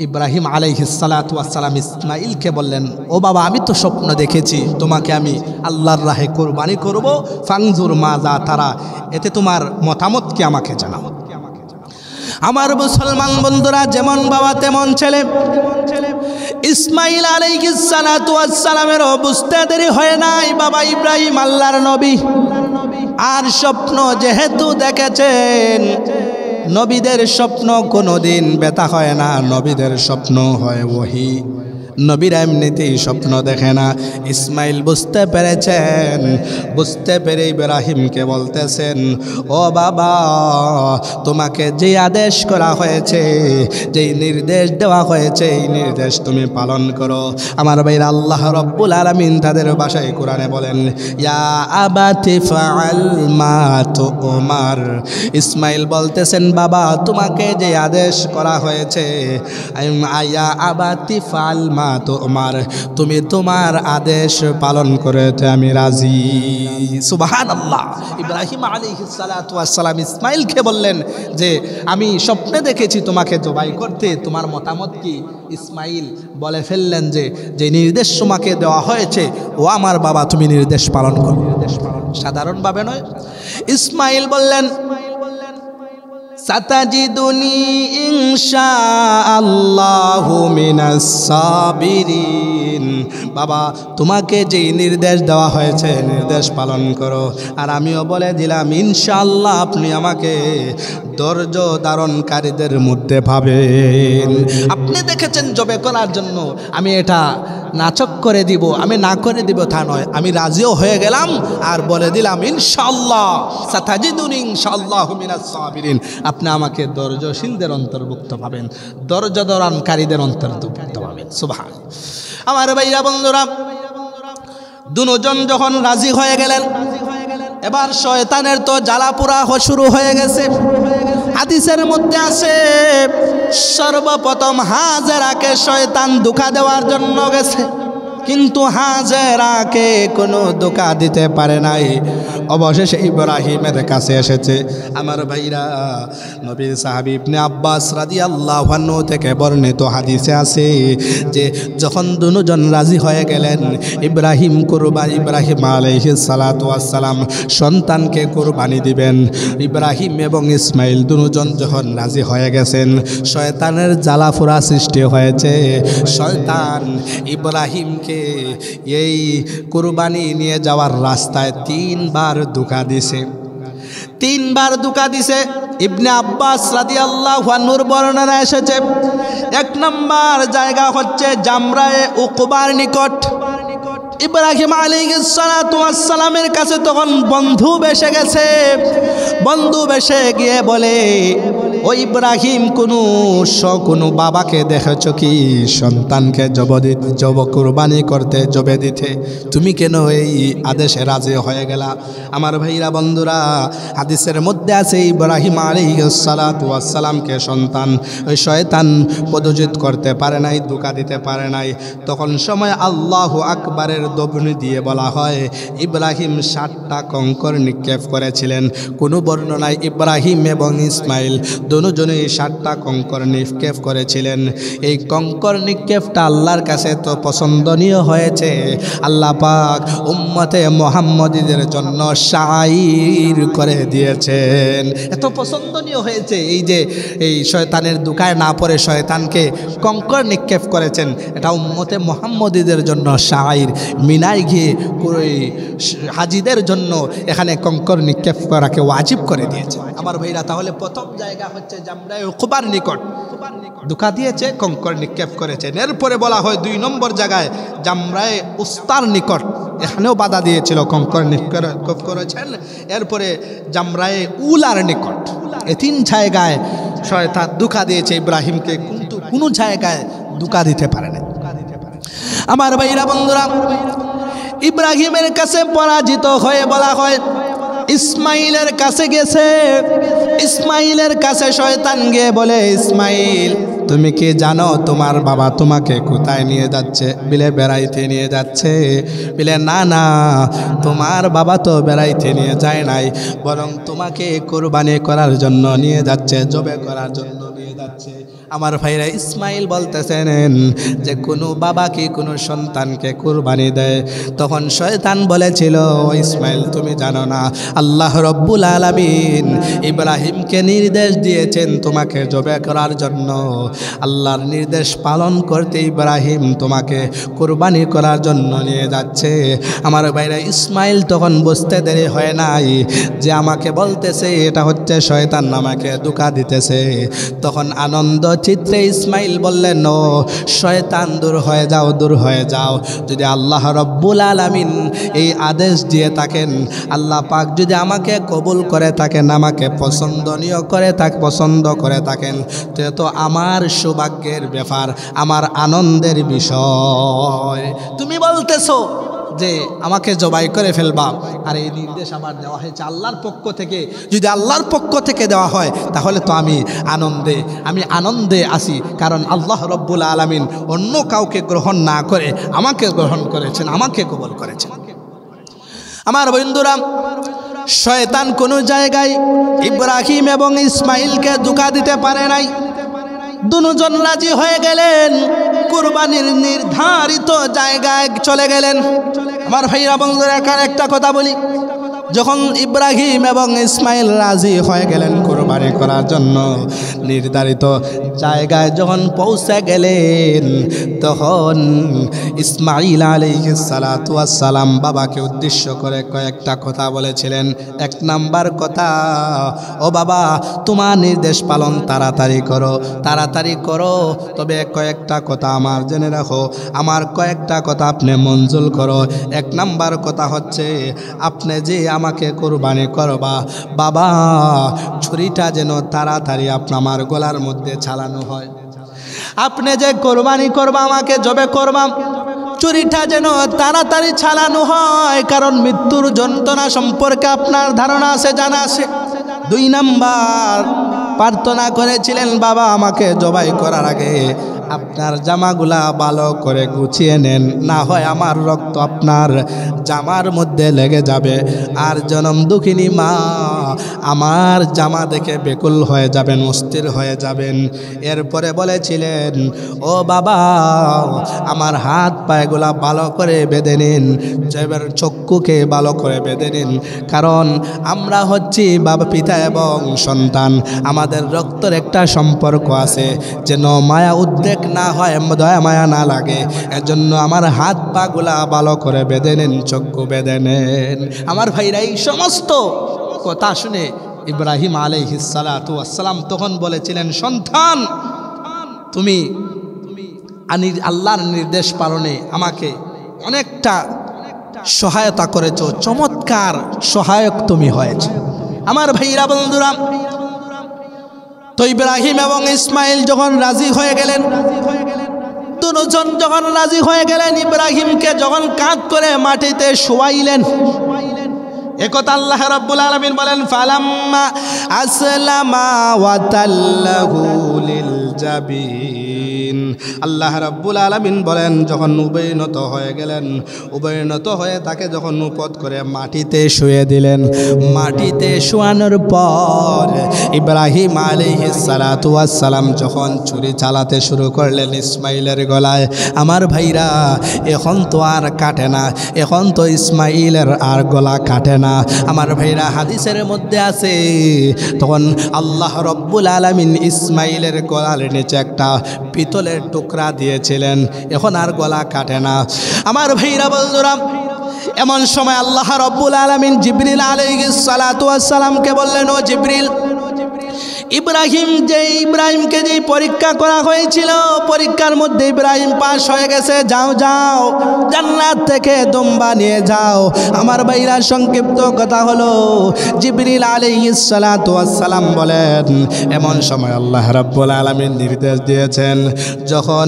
ইব্রাহিম আলাইহিস সালাতু ওয়াস সালাম ইসমাইলকে বললেন, ও বাবা, আমি তো স্বপ্ন দেখেছি তোমাকে আমি আল্লাহর রাহে কোরবানি করব। ফাংজুর মাজা তারা, এতে তোমার মতামত কি আমাকে জানাও। আমার মুসলমান বন্ধুরা, যেমন বাবা তেমন ছেলে। ইসমাইল আলাইহিস সালাতু ওয়াস সালামের বুঝতে দেরি হয় নাই, বাবা ইব্রাহিম আল্লাহর নবী, আর স্বপ্ন যেহেতু দেখেছেন, নবীদের স্বপ্ন কোনোদিন ব্যথা হয় না, নবীদের স্বপ্ন হয় ওহী। নবীরা এমনিতেই স্বপ্ন দেখে না। ইসমাইল বুঝতে পেরেছেন, বুঝতে পেরে ইব্রাহিমকে বলতেছেন, ও বাবা, তোমাকে যে আদেশ করা হয়েছে, যেই নির্দেশ দেওয়া হয়েছে, এই নির্দেশ তুমি পালন করো। আমার ভাইরা, আল্লাহ রব্বুল আলামিন তাদের ভাষায় কোরআনে বলেন, ইয়া আবাতি ফাআল মা তুমার। ইসমাইল বলতেছেন, বাবা, তোমাকে যে আদেশ করা হয়েছে, ইয়া আবাতি ফাআল মা তুমার, তুমি তোমার আদেশ পালন করতে আমি রাজি। সুবহানাল্লাহ। ইব্রাহিম আলাইহিস সালাতু ওয়াস সালাম ইসমাইলকে বললেন যে আমি স্বপ্নে দেখেছি তোমাকে জবাই করতে, তোমার মতামত কি? ইসমাইল বলে ফেললেন যে যে নির্দেশ তোমাকে দেওয়া হয়েছে, ও আমার বাবা, তুমি নির্দেশ পালন করো। সাধারণভাবে নয়। ইসমাইল বললেন, সাতাজিদুনি ইনশাআল্লাহু মিনাস সাবিরিন। বাবা, তোমাকে যেই নির্দেশ দেওয়া হয়েছে, নির্দেশ পালন করো। আর আমিও বলে দিলাম, ইনশাআল্লাহ আপনি আমাকে ধৈর্য ধারণকারীদের মধ্যে পাবেন। আপনি দেখেছেন জবে করার জন্য, আমি এটা নাচক করে দিব, আমি না করে দিব তা নয়, আমি রাজিও হয়ে গেলাম আর বলে দিলাম, ইনশাআল্লাহ সাতাজিদুনি ইনশাআল্লাহু মিনাস সাবিরিন। আপনি আমাকে ধৈর্যশীলদের অন্তর্ভুক্ত পাবেন, ধৈর্য ধারণকারীদের অন্তর্ভুক্ত পাবেন। সুবহানাল্লাহ। আমার ভাইরা বন্ধুরা, দুজন যখন রাজি হয়ে গেলেন, এবার শয়তানের তো জ্বালাপোড়া শুরু হয়ে গেছে। হাদিসের মধ্যে আছে, সর্বপ্রথম হাজেরাকে শয়তান ধোঁকা দেওয়ার জন্য গেছে, কিন্তু হাজেরাকে কোনো ধোঁকা দিতে পারে নাই। অবশেষে ইব্রাহিমের কাছে এসেছে। আমার ভাইরা, নবীর সাহাবী ইবনে আব্বাস রাদিয়াল্লাহু আনহু থেকে বর্ণিত হাদিসে আছে যে যখন দুজন রাজি হয়ে গেলেন, ইব্রাহিম আলাইহিস সালাতু ওয়াস সালাম সন্তানকে কুরবানি দিবেন। ইব্রাহিম এবং ইসমাইল দুজন যখন রাজি হয়ে গেছেন, শয়তানের জ্বালাফোড়া সৃষ্টি হয়েছে। শয়তান ইব্রাহিমকে এই কুরবানি নিয়ে যাওয়ার রাস্তায় তিনবার ধোঁকা দিছে। ইবনে আব্বাস রাদিয়াল্লাহু আনহুর বর্ণনা এসেছে, এক নম্বর জায়গা হচ্ছে জামরায়ে উকবার নিকট। ইব্রাহিম আলাইহিস সালাতু ওয়াস সালামের কাছে তখন বন্ধু বেশে গেছে। বন্ধু বেশে গিয়ে বলে, ও ইব্রাহিম, কোনো বাবাকে দেখেছ কি সন্তানকে জব কুরবানি করতে, জবে দিতে? তুমি কেন এই আদেশে রাজি হয়ে গেলা? আমার ভাইরা বন্ধুরা, হাদিসের মধ্যে আছে ইব্রাহিম আলাইহিস সালাতু ওয়াস সালামকে সন্তান ওই শয়তান পদচিত করতে পারে নাই, ধোঁকা দিতে পারে নাই। তখন সময় আল্লাহু আকবারের দবনি দিয়ে বলা হয় ইব্রাহিম 7টা কঙ্কর নিক্ষেপ করেছিলেন। কোনো বর্ণনায় ইব্রাহিম এবং ইসমাইল দুজনেই 7টা কঙ্কর নিক্ষেপ করেছিলেন। এই কঙ্কর নিক্ষেপটা আল্লাহর কাছে তো পছন্দনীয় হয়েছে, আল্লাহ পাক উম্মতে মুহাম্মদীদের জন্য শাইর করে দিয়েছেন। এত পছন্দনীয় হয়েছে এই যে এই শয়তানের দুকায় না পড়ে শয়তানকে কঙ্কর নিক্ষেপ করেছেন, এটা উম্মতে মুহাম্মদীদের জন্য শাইর। মিনায় গিয়ে হাজিদের জন্য এখানে কঙ্কর নিক্ষেপ করাকে ওয়াজিব করে দিয়েছে আমার ভাইরা। তাহলে প্রথম জায়গা হচ্ছে জামরায়ে উকবার নিকট দুকা দিয়েছে, কঙ্কর নিক্ষেপ করেছেন। এরপরে বলা হয় 2 নম্বর জায়গায় জামরায়ে উস্তার নিকট, এখানেও বাধা দিয়েছিল, কঙ্কর নিক্ষেপ করেছেন। এরপরে জামরায়ে উলার নিকট, এই 3 জায়গায় শয়তান দুকা দিয়েছে ইব্রাহিমকে, কিন্তু কোনো জায়গায় দুকা দিতে পারে না আমার ভাইরা বন্ধুরা। ইব্রাহিমের কাছে পরাজিত হয়ে বলা হয় ইসমাইলের কাছে গেছে। ইসমাইলের কাছে শয়তান গিয়ে বলে, ইসমাইল তুমি কি জানো তোমার বাবা তোমাকে কোথায় নিয়ে যাচ্ছে? বিলে বেড়াইতে নিয়ে যাচ্ছে। বিলে না না, তোমার বাবা তো বেড়াইতে নিয়ে যায় নাই, বরং তোমাকে কোরবানি করার জন্য নিয়ে যাচ্ছে, জবে করার জন্য নিয়ে যাচ্ছে। আমার ভাইরা ইসমাইল বলতেছেন যে কোনো বাবা কি কোনো সন্তানকে কোরবানি দেয়? তখন শয়তান বলেছিল, ইসমাইল তুমি জানো না আল্লাহ রব্বুল আলামিন ইব্রাহিমকে নির্দেশ দিয়েছেন তোমাকে জবে করার জন্য। আল্লাহর নির্দেশ পালন করতে ইব্রাহিম তোমাকে কোরবানি করার জন্য নিয়ে যাচ্ছে। আমার ভাইরা ইসমাইল তখন বুঝতে দেরি হয় নাই যে আমাকে বলতেছে এটা হচ্ছে শয়তান আমাকে ধোঁকা দিতেছে। তখন আনন্দ চিত্রে ইসমাইল বললেন, ও শয়তান দূর হয়ে যাও, দূর হয়ে যাও। যদি আল্লাহ রব্বুল আলামিন এই আদেশ দিয়ে থাকেন, আল্লাহ পাক যদি আমাকে কবুল করে থাকেন, আমাকে পছন্দ করে থাকেন, তো আমার সৌভাগ্যের ব্যাপার, আমার আনন্দের বিষয়। তুমি বলতেছো যে আমাকে জবাই করে ফেলবা, আর এই নির্দেশ আমার দেওয়া হয়েছে আল্লাহর পক্ষ থেকে। যদি আল্লাহর পক্ষ থেকে দেওয়া হয় তাহলে তো আমি আনন্দে আছি, কারণ আল্লাহ রব্বুল আলামিন অন্য কাউকে গ্রহণ না করে আমাকে গ্রহণ করেছেন, আমাকে কবুল করেছেন। আমার বন্ধুরা, শয়তান কোনো জায়গায় ইব্রাহিম এবং ইসমাইলকে ধোঁকা দিতে পারে নাই। দুজন রাজি হয়ে গেলেন, কুরবানির নির্ধারিত জায়গায় চলে গেলেন। আমার ভাইরা বন্ধুরা, এখানে একটা কথা বলি, যখন ইব্রাহিম এবং ইসমাইল রাজি হয়ে গেলেন কোরবানি করার জন্য, নির্ধারিত জায়গায় যখন পৌঁছে গেলেন, তখন ইসমাইল আলাইহিস সালাতু ওয়াস সালাম বাবাকে উদ্দেশ্য করে কয়েকটা কথা বলেছিলেন। 1 নাম্বার কথা, ও বাবা তোমার নির্দেশ পালন তাড়াতাড়ি করো, তবে কয়েকটা কথা আমার জেনে রাখো, আমার কয়েকটা কথা আপনি মঞ্জুর করো। 1 নাম্বার কথা হচ্ছে, আপনি যে আমাকে কোরবানি করবা বাবা, ছুরিটা যেন তাড়াতাড়ি আমার গলার মধ্যে চালানো হয়। আপনি যে কোরবানি করবা, আমাকে জবে করবা, ছুরিটা যেন তাড়াতাড়ি চালানো হয়, কারণ মৃত্যুর যন্ত্রণা সম্পর্কে আপনার ধারণা আছে, জানা আছে। 2 নাম্বার প্রার্থনা করেছিলেন, বাবা আমাকে জবাই করার আগে আপনার জামাগুলা ভালো করে গুছিয়ে নেন, না হয় আমার রক্ত আপনার জামার মধ্যে লেগে যাবে, আর জনম দুঃখিনী মা আমার জামা দেখে বেকুল হয়ে যাবেন, অস্থির হয়ে যাবেন। এরপরে বলেছিলেন, ও বাবা আমার হাত পায়েগুলা ভালো করে বেঁধে নিন, এবার চক্ষুকে ভালো করে বেঁধে নিন, কারণ আমরা হচ্ছি বাবা পিতা এবং সন্তান, আমাদের রক্তের একটা সম্পর্ক আছে, যেন মায়া উদ্বেগ না হয়, দয়া মায়া না লাগে, এজন্য আমার হাত পাগুলা ভালো করে বেঁধে নেন, চক্ষু বেঁধে নেন। আমার ভাইরা, এই সমস্ত কথা শুনে ইব্রাহিম আলাইহিস সালাতু ওয়াস সালাম তখন বলেছিলেন, সন্তান তুমি আল্লাহর নির্দেশ পালনে আমাকে অনেকটা সহায়তা করেছো, চমৎকার সহায়ক তুমি হয়েছ। আমার ভাইরা বন্ধুরা, তো ইব্রাহিম এবং ইসমাইল যখন রাজি হয়ে গেলেন, দুজন যখন রাজি হয়ে গেলেন, ইব্রাহিমকে যখন কাঁধ করে মাটিতে শোয়াইলেন, একথা আল্লাহ রাব্বুল আলামিন বলেন, ফালাম্মা আসলামা ওয়া তাল্লাহু লিল জাবিন আল্লাহ রাব্বুল আলামিন বলেন যখন উভয়নত হয়ে গেলেন, উভয়নত হয়ে তাকে যখন উপদ করে মাটিতে শুয়ে দিলেন, মাটিতে শোয়ানোর পর ইব্রাহিম আলাইহিস সালাতু ওয়াস সালাম যখন ছুরি চালাতে শুরু করলেন ইসমাইলের গলায়, আমার ভাইরা এখন তো আর কাটে না, এখন তো ইসমাইলের আর গলা কাটে না। আমার ভাইরা হাদিসের মধ্যে আছে তখন আল্লাহ রব্বুল আলামিন ইসমাইলের গলার নিচে একটা পিতলের টুকরা দিয়েছিলেন, এখন আর গলা কাটে না। আমার ভাইরা বন্ধুরা, এমন সময় আল্লাহ রব্বুল আলামিন জিবরিল আলাইহিস সালাতু ওয়াস সালামকে বললেন, ও জিবরিল, ইব্রাহিমকে যে পরীক্ষা করা হয়েছিল, পরীক্ষার মধ্যে ইব্রাহিম পাশ হয়ে গেছে, যাও যাও জান্নাত থেকে দুম্বা নিয়ে যাও। আমার ভাইরা সংক্ষিপ্ত কথা হলো জিবরিল আলাইহিস সালাতু ওয়াস সালাম বলেন, এমন সময় আল্লাহ রাব্বুল আলামিন নির্দেশ দিয়েছেন যখন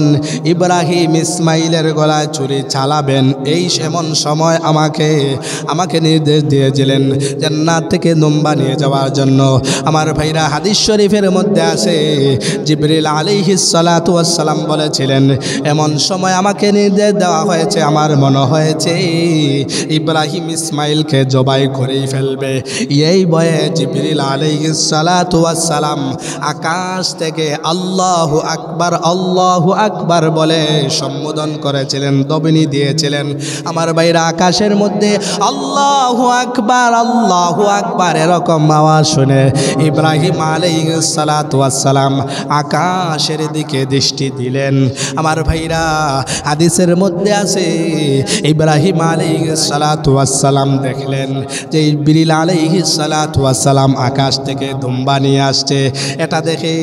ইব্রাহিম ইসমাইলের গলায় ছুরি চালাবেন, এই এমন সময় আমাকে নির্দেশ দিয়েছিলেন জান্নাত থেকে দুম্বা নিয়ে যাওয়ার জন্য। আমার ভাইরা হাদিস শরীফের মধ্যে আছে জিবরিল আলাইহিস সালাতু ওয়াস সালাম বলেছিলেন, এমন সময় আমাকে নির্দেশ দেওয়া হয়েছে, আমার মনে হয়েছে ইব্রাহিম ইসমাইলকে জবাই করেই ফেলবে। এই ভয়ে জিবরিল আলাইহিস সালাতু ওয়াস সালাম আকাশ থেকে আল্লাহু আকবার বলে সম্বোধন করেছিলেন, দবিনী দিয়েছিলেন। আমার ভাইরা আকাশের মধ্যে আল্লাহু আকবার এরকম আওয়াজ শুনে ইব্রাহিম আলাইহিস সালাতু ওয়াস সালাম আকাশের দিকে দৃষ্টি দিলেন। আমার ভাইরা হাদিসের মধ্যে আছে ইব্রাহিম আলাইহিস সালাতু ওয়াস সালাম দেখলেন যে জিবরিল আলাইহিস সালাতু ওয়াস সালাম আকাশ থেকে দুম্বা নিয়ে আসছে। এটা দেখে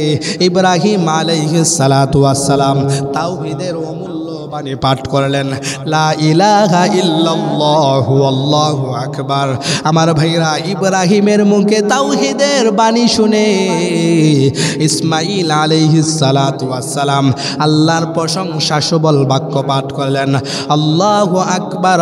ইব্রাহিম আলাইহিস সালাতু ওয়াস সালাম তাওহীদের অমূল্য বাণী পাঠ করলেন, লা ইলাহা ইল্লাল্লাহু আল্লাহু আকবার। আমার ভাইরা ইব্রাহিমের মুখে তাওহীদের বাণী শুনে ইসমাইল আলাইহিস সালাতু ওয়াস সালাম আল্লাহর প্রশংসা সবল বাক্য পাঠ করলেন, আল্লাহু আকবার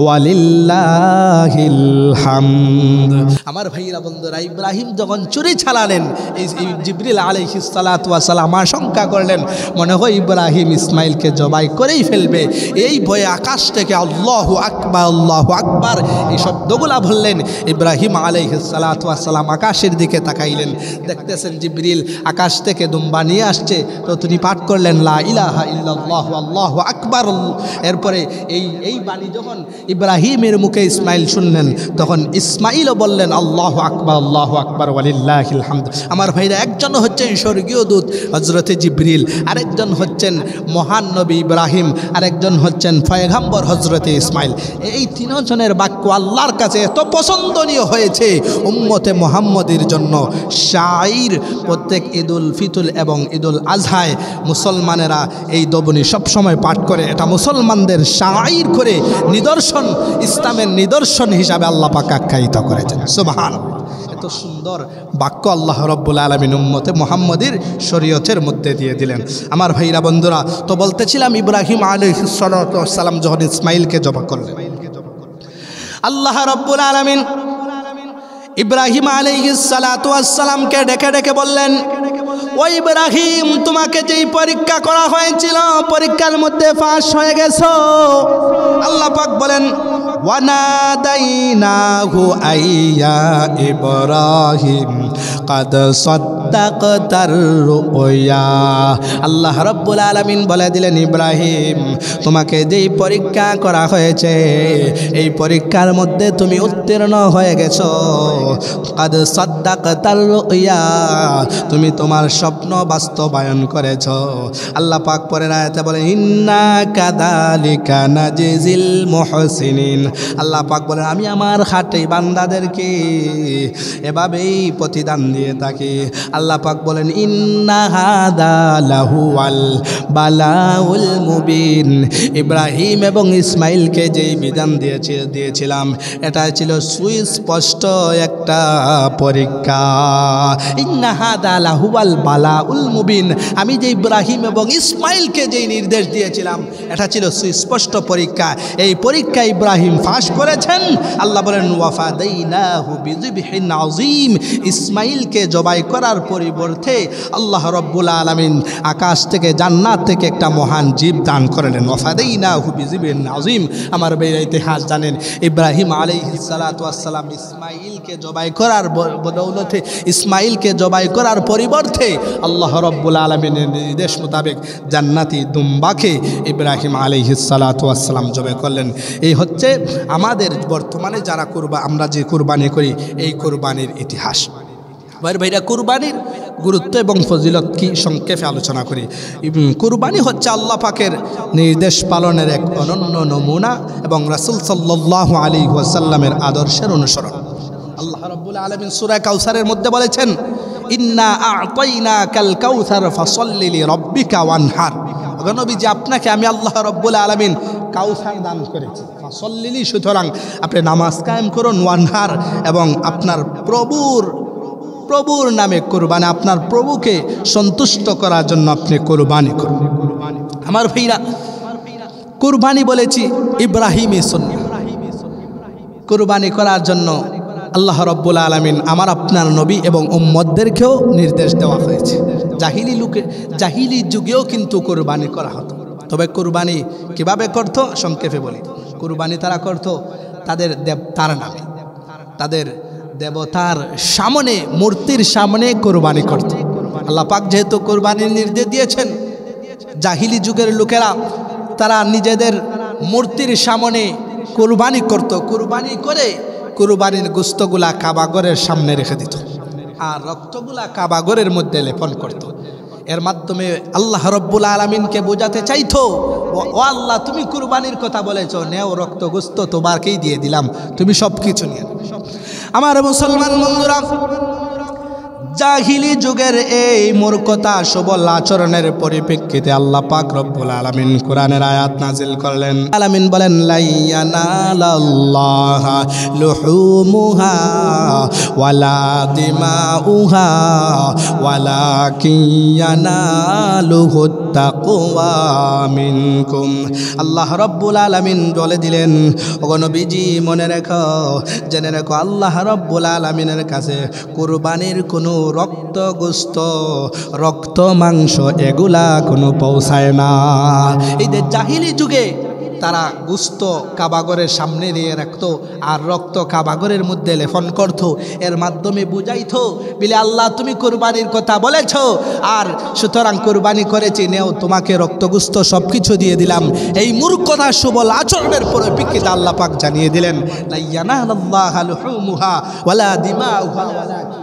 ওয়ালিল্লাহিল হামদ। আমার ভাইরা বন্ধুরা, ইব্রাহিম যখন ছুরি চালালেন, এই জিবরিল আলাইহিস সালাতু ওয়াস সালাম আশঙ্কা করলেন মনে হয় ইব্রাহিম ইসমাইলকে জবাই করেই ফেলবে। এই ভয়ে আকাশ থেকে আল্লাহু আকবার এই শব্দগুলা বললেন। ইব্রাহিম আলাইহিস সালাতু ওয়াস সালাম আকাশের দিকে তাকাইলেন, দেখতেছেন জিবরিল আকাশ থেকে দুম্বা নিয়ে আসছে, তো তিনি পাঠ করলেন লা ইলাহা ইল্লাল্লাহু আল্লাহু আকবার। এরপরে এই বাণী যখন ইব্রাহিমের মুখে ইসমাইল শুনলেন, তখন ইসমাইলও বললেন আল্লাহু আকবার ওয়ালিল্লাহিল হামদ। আমার ভাইরা, একজন হচ্ছেন স্বর্গীয় দূত হযরতে জিবরিল, আরেকজন হচ্ছেন মহান নবী ইব্রাহিম, আরেকজন হচ্ছেন পয়গম্বর হযরতে ইসমাইল। এই তিনজনের বাক্য আল্লাহর কাছে এত পছন্দনীয় হয়েছে, উম্মতে মুহাম্মদের জন্য শাইর প্রত্যেক ঈদুল ফিতর এবং ঈদুল আজহায় মুসলমানেরা এই দবনী সবসময় পাঠ করে। এটা মুসলমানদের শাইর করে নিদর্শন, ইসলামের নিদর্শন হিসাবে আল্লাহ পাক আখ্যায়িত করেছেন। সুবহানাল্লাহ, এত সুন্দর বাক্য আল্লাহ রব্বুল আলামিন উম্মতে মুহাম্মদের শরীয়তের মধ্যে দিয়ে দিলেন। আমার ভাইরা বন্ধুরা, তো বলতেছিলাম ইব্রাহিম আলাইহিস সালাতু ওয়াস সালাম যখন ইসমাইলকে জবাই করলেন, আল্লাহ রব্বুল আলামিন ইব্রাহিম আলাইহিস সালাতু ওয়াস সালামকে ডেকে ডেকে বললেন, ও ইব্রাহিম, তোমাকে যেই পরীক্ষা করা হয়েছিল পরীক্ষার মধ্যে পাশ হয়ে গেছো। আল্লাহ পাক বলেন, ওয়ানাদাইনাহু আইয়া ইব্রাহিম কাদ সাদ্দাকতার রুয়া। আল্লাহ রাব্বুল আলামিন বলে দিলেন, ইব্রাহিম, তোমাকে যেই পরীক্ষা করা হয়েছে এই পরীক্ষার মধ্যে তুমি উত্তীর্ণ হয়ে গেছো। কাদ সাদ্দাকতার রুয়া, তুমি তোমার স্বপ্ন বাস্তবায়ন করেছ। আল্লাহ পাক পরের আয়াতে বলেন, ইন্না কাযালিকা নাজিজিল মুহসিনিন। আল্লাহ পাক বলেন, আমি আমার খাঁটি বান্দাদেরকে এভাবেই প্রতিদান দিয়ে থাকি। আল্লাহ পাক বলেন, ইন্না হাদা লাহুয়াল বালাউল মুবিন। ইব্রাহিম এবং ইসমাইলকে যেই বিধান দিয়েছিলাম এটা ছিল সুস্পষ্ট একটা পরীক্ষা। ইন্না হাদা লাহুয়াল বালাউল মুবিন। আমি যে ইব্রাহিম এবং ইসমাইলকে যেই নির্দেশ দিয়েছিলাম এটা ছিল সুস্পষ্ট পরীক্ষা। এই পরীক্ষা ইব্রাহিম পাশ করেছেন। আল্লাহ বলেন, ওয়াফাদাইনাহু বিযিবহিন আযীম। ইসমাইলকে জবাই করার পরিবর্তে আল্লাহ রাব্বুল আলামিন আকাশ থেকে জান্নাত থেকে একটা মহান জীব দান করলেন। ওয়াফাদাইনাহু বিযিবিন আযীম। আমার ভাইরা ইতিহাস জানেন, ইব্রাহিম আলাইহিস সালাতু ওয়াস সালাম ইসমাঈলকে জবাই করার বদৌলতে, ইসমাঈলকে জবাই করার পরিবর্তে আল্লাহ রাব্বুল আলামিনের নির্দেশ মোতাবেক জান্নাতি দুম্বাকে ইব্রাহিম আলাইহিস সালাতু ওয়াস সালাম জবাই করলেন। এই হচ্ছে আমাদের বর্তমানে যারা আমরা যে কুরবানি করি এই কুরবানির ইতিহাস। ভাইরা, কুরবানির গুরুত্ব এবং ফজিলত কি সংক্ষেপে আলোচনা করি। কুরবানি হচ্ছে আল্লাহ পাকের নির্দেশ পালনের এক অনন্য নমুনা এবং রাসূল সাল্লাল্লাহু আলাইহি ওয়াসাল্লামের আদর্শের অনুসরণ। আল্লাহ রাব্বুল আলামিন সূরা কাউসারের মধ্যে বলেছেন, ইন্না আ'তাইনাকাল কাউসার ফাসাল্লি লিরাব্বিকা ওয়ানহার। নবীজি, আপনাকে আমি আল্লাহ রাব্বুল আলামিন কাউসার দান করেছি, ফাসাল্লি, সুতরাং আপনি নামাজ কায়েম করুন, ওয়ানহার, এবং আপনার প্রভুর নামে কুরবানি, আপনার প্রভুকে সন্তুষ্ট করার জন্য আপনি কুরবানি করুন। আমার ভাইরা, কুরবানি বলেছি ইব্রাহিমী সুন্নাহ। কুরবানি করার জন্য আল্লাহ রাব্বুল আলামিন আমার আপনার নবী এবং উম্মতদেরকেও নির্দেশ দেওয়া হয়েছে। জাহিলি যুগেও কিন্তু কুরবানি করা হতো। তবে কুরবানি কিভাবে করত সংক্ষেপে বলি। কুরবানি তারা করত তাদের দেবতার নামে, তাদের দেবতার সামনে, মূর্তির সামনে কুরবানি করত। আল্লাহ পাক যেহেতু কুরবানির নির্দেশ দিয়েছেন, জাহিলি যুগের লোকেরা তারা নিজেদের মূর্তির সামনে কুরবানি করত। কুরবানি করে কুরবানির গোশতগুলা কাবাগরের সামনে রেখে দিত আর রক্তগুলা কাবাগরের মধ্যে লেপন করত। এর মাধ্যমে আল্লাহ রাব্বুল আলামিনকে বোঝাতে চাইতো, ও আল্লাহ, তুমি কুরবানির কথা বলেছো, নেও রক্ত গোশত তোমাকেই দিয়ে দিলাম, তুমি সব কিছু নিয়ে। আমার মুসলমান বন্ধুরা, জাহিলি যুগের এই মূর্খতা সবল আচরণের পরিপ্রেক্ষিতে আল্লাহ পাক রব্বুল আলামিন কোরআনের আয়াত নাজিল করলেন। আলামিন বলেন, লাইয়ানালাল্লাহা লুহুমুহা ওয়ালা দিমাউহা ওয়ালাকিন ইয়ানালুহুত তাকওয়া মিনকুম। আল্লাহ রব্বুল আলামিন বলে দিলেন, ওগো নবীজি, মনে রেখো, জেনে রেখো, আল্লাহ রব্বুল আলামিনের কাছে কুরবানির কোনো রক্ত গোশত, রক্ত মাংস এগুলা কোনো পৌঁছায় না। এই যে জাহিলি যুগে তারা গোশত কাবাগরের সামনে দিয়ে রাখতো আর রক্ত কাবাগরের মধ্যে লেপন করত। এর মাধ্যমে বুঝাইতো, বলে আল্লাহ তুমি কুরবানির কথা বলেছ আর সুতরাং কুরবানি করেছি, নেও তোমাকে রক্ত গোশত সব কিছু দিয়ে দিলাম। এই মূর্খতা সবল আচরণের পরিপ্রেক্ষিতে আল্লাহ পাক জানিয়ে দিলেন, লা ইয়ানালাল্লাহু লুহুমুহা ওয়ালা দিমাউহা ওয়ালাকিন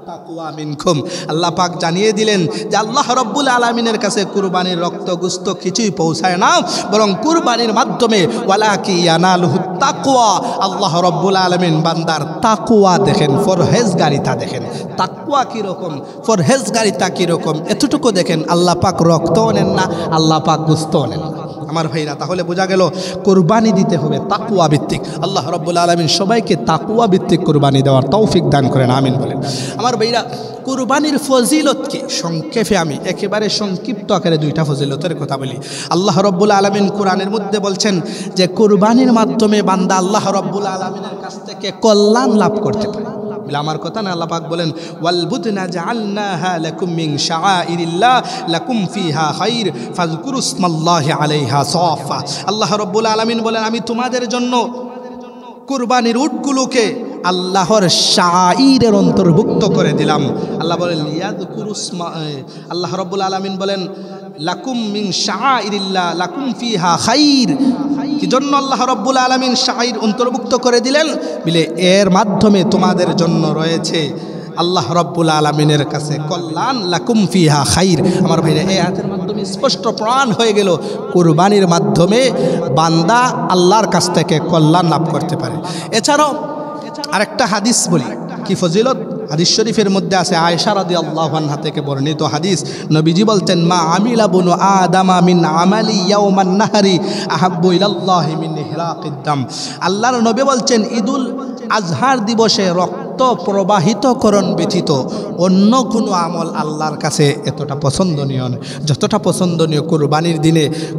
তাকওয়া মিনকুম। আল্লাহ পাক জানিয়ে দিলেন যে আল্লাহ রাব্বুল আলামিনের কাছে কুরবানির রক্ত গোশত কিছুই পৌঁছায় না, বরং কুরবানির মাধ্যমে ওয়ালাকি ইয়ানালুহুত তাকওয়া, আল্লাহ রাব্বুল আলামিন বান্দার তাকওয়া দেখেন, ফরহেজগারিতা দেখেন। তাকওয়া কীরকম, ফরহেজগারিতা কীরকম, এতটুকু দেখেন। আল্লাহ পাক রক্তও নেন না, আল্লাহ পাক গোশতও নেন না। আমার ভাইরা, তাহলে বোঝা গেল কুরবানি দিতে হবে তাকওয়া ভিত্তিক। আল্লাহ রাব্বুল আলামিন সবাইকে তাকওয়া ভিত্তিক কুরবানি দেওয়ার তৌফিক দান করেন, আমিন বলেন। আমার ভাইরা, কুরবানির ফজিলত কি সংক্ষেপে আমি একেবারে সংক্ষিপ্ত আকারে দুইটা ফজিলতের কথা বলি। আল্লাহ রাব্বুল আলামিন কোরআনের মধ্যে বলছেন যে কুরবানির মাধ্যমে বান্দা আল্লাহ রাব্বুল আলামিনের কাছ থেকে কল্যাণ লাভ করতে পারে। আমার কথা না, আল্লাহ পাক বলেন, ওয়াল বুদনা জাআলনাহা লাকুম মিন শাআইরিল্লাহ লাকুম ফিহা খাইর ফাযকুরুসমাল্লাহি আলাইহা সাফা। আল্লাহ রাব্বুল আলামিন বলেন, আমি তোমাদের জন্য কুরবানির উটগুলোকে আল্লাহর শাআইরের অন্তর্ভুক্ত করে দিলাম। আল্লাহ বলেন, আল্লাহ রাব্বুল আলামিন বলেন, লাকুম মিন শাআইরিল্লাহ লাকুম ফিহা খাইর। কি জন্য আল্লাহ রাব্বুল আলামিন শাআইর অন্তর্ভুক্ত করে দিলেন? বলে এর মাধ্যমে তোমাদের জন্য রয়েছে আল্লাহ রাব্বুল আলামিনের কাছে কল্যাণ, লাকুম ফিহা খাইর। আমার ভাইরা, এই আয়াতের মাধ্যমে স্পষ্ট প্রমাণ হয়ে গেল কুরবানির মাধ্যমে বান্দা আল্লাহর কাছ থেকে কল্যাণ লাভ করতে পারে। এছাড়াও আরেকটা হাদিস বলি, কি ফজিলত। হাদিস শরীফের মধ্যে আছে, আয়েশা রাদিয়াল্লাহু আনহা থেকে বর্ণিত হাদিস। নবীজি বলতেন, মা আমিলা বুনু আদামা মিন আমালি ইয়াউমান নাহরি আহাব্বু ইলাল্লাহি মিন ইহরাকিদ দাম। আল্লাহর নবী বলছেন, ঈদুল আজহার দিবসে রক্ত প্রবাহিতকরণ ব্যতীত অন্য কোনো আমল আল্লাহর কাছে এতটা পছন্দনীয় নয় যতটা পছন্দনীয়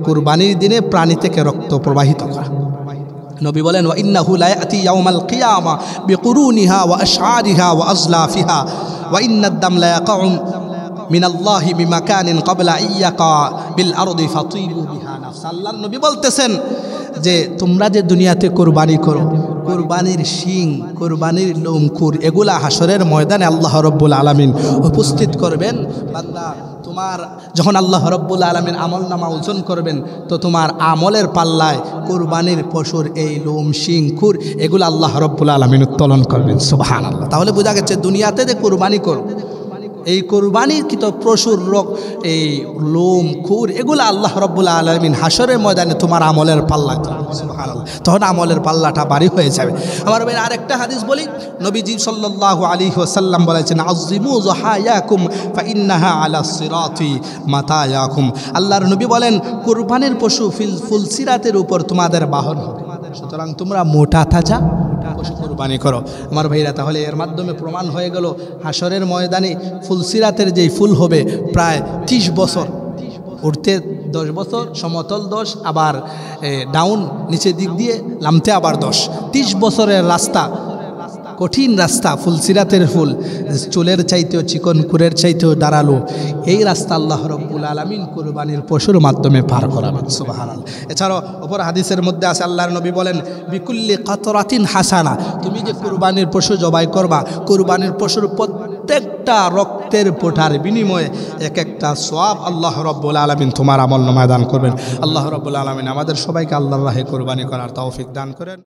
কুরবানির দিনে প্রাণী থেকে রক্ত প্রবাহিত করা। নবী বলেন, ওয়া ইন্নাহু লা ইয়াতি ইয়াউমাল কিয়ামা বিকুরুনিহা ওয়া আশআরিহা ওয়া আজলাফিহা ওয়া ইন্নাদ দাম লা ইয়াকাউ মিনাল্লাহি বিমাকানিন ক্বাবলা ইয়াকা বিল আরদি ফাতিবু বিহা নাফস। আল্লাহর নবী বলতেছেন যে তোমরা যে দুনিয়াতে কুরবানি করো, কুরবানির শিং, কুরবানির লোমখুর এগুলা হাসরের ময়দানে আল্লাহ রাব্বুল আলামিন উপস্থিত করবেন। বান্দা তোমার যখন আল্লাহ রাব্বুল আলামিন আমলনামা ওজন করবেন তো তোমার আমলের পাল্লায় কুরবানির পশুর এই লোম শিং খুর এগুলো আল্লাহ রাব্বুল আলামিন উত্তোলন করবেন। সুবহানাল্লাহ। তাহলে বোঝা গেছে দুনিয়াতে যে কুরবানি করো, এই কুরবানির কিন্তু প্রচুর রোগ এই লোম খুর এগুলো আল্লাহ রাব্বুল আলামিন হাসরের ময়দানে তোমার আমলের পাল্লা, সুবহানাল্লাহ, তখন আমলের পাল্লাটা ভারী হয়ে যাবে। আমার ভাই আরেকটা হাদিস বলি, নবীজি সাল্লাল্লাহু আলাইহি ওয়াসাল্লাম বলেছেন আযিমু যুহায়াকুম ফাইন্নাহা আলা সিরাতি মাতায়াকুম। আল্লাহর নবী বলেন কুরবানির পশু ফুলসিরাতের উপর তোমাদের বাহন হবে, সুতরাং তোমরা মোটা তাজা পশু কুরবানি করো। আমার ভাইরা তাহলে এর মাধ্যমে প্রমাণ হয়ে গেল হাসরের ময়দানে ফুলসিরাতের যেই ফুল হবে প্রায় 30 বছর, উঠতে 10 বছর, সমতল 10, আবার ডাউন নিচের দিক দিয়ে নামতে আবার 10, 30 বছরের রাস্তা, কঠিন রাস্তা, ফুলসিরাতের ফুল চুলের চাইতেও চিকন, কুরের চাইতেও দাঁড়ালো, এই রাস্তা আল্লাহ রাব্বুল আলামিন কুরবানির পশুর মাধ্যমে পার করাবেন। সুবহানাল্লাহ। এছাড়াও অপর হাদিসের মধ্যে আছে আল্লাহর নবী বলেন বিকুল্লি কাতরাতিন হাসানা, তুমি যে কুরবানির পশু জবাই করবা, কুরবানির পশুর প্রত্যেকটা রক্তের ফোঁটার বিনিময়ে এক একটা সওয়াব আল্লাহ রাব্বুল আলামিন তোমার আমলনামায় দান করবেন। আল্লাহ রাব্বুল আলামিন আমাদের সবাইকে আল্লাহর রাহে কুরবানি করার তৌফিক দান করেন।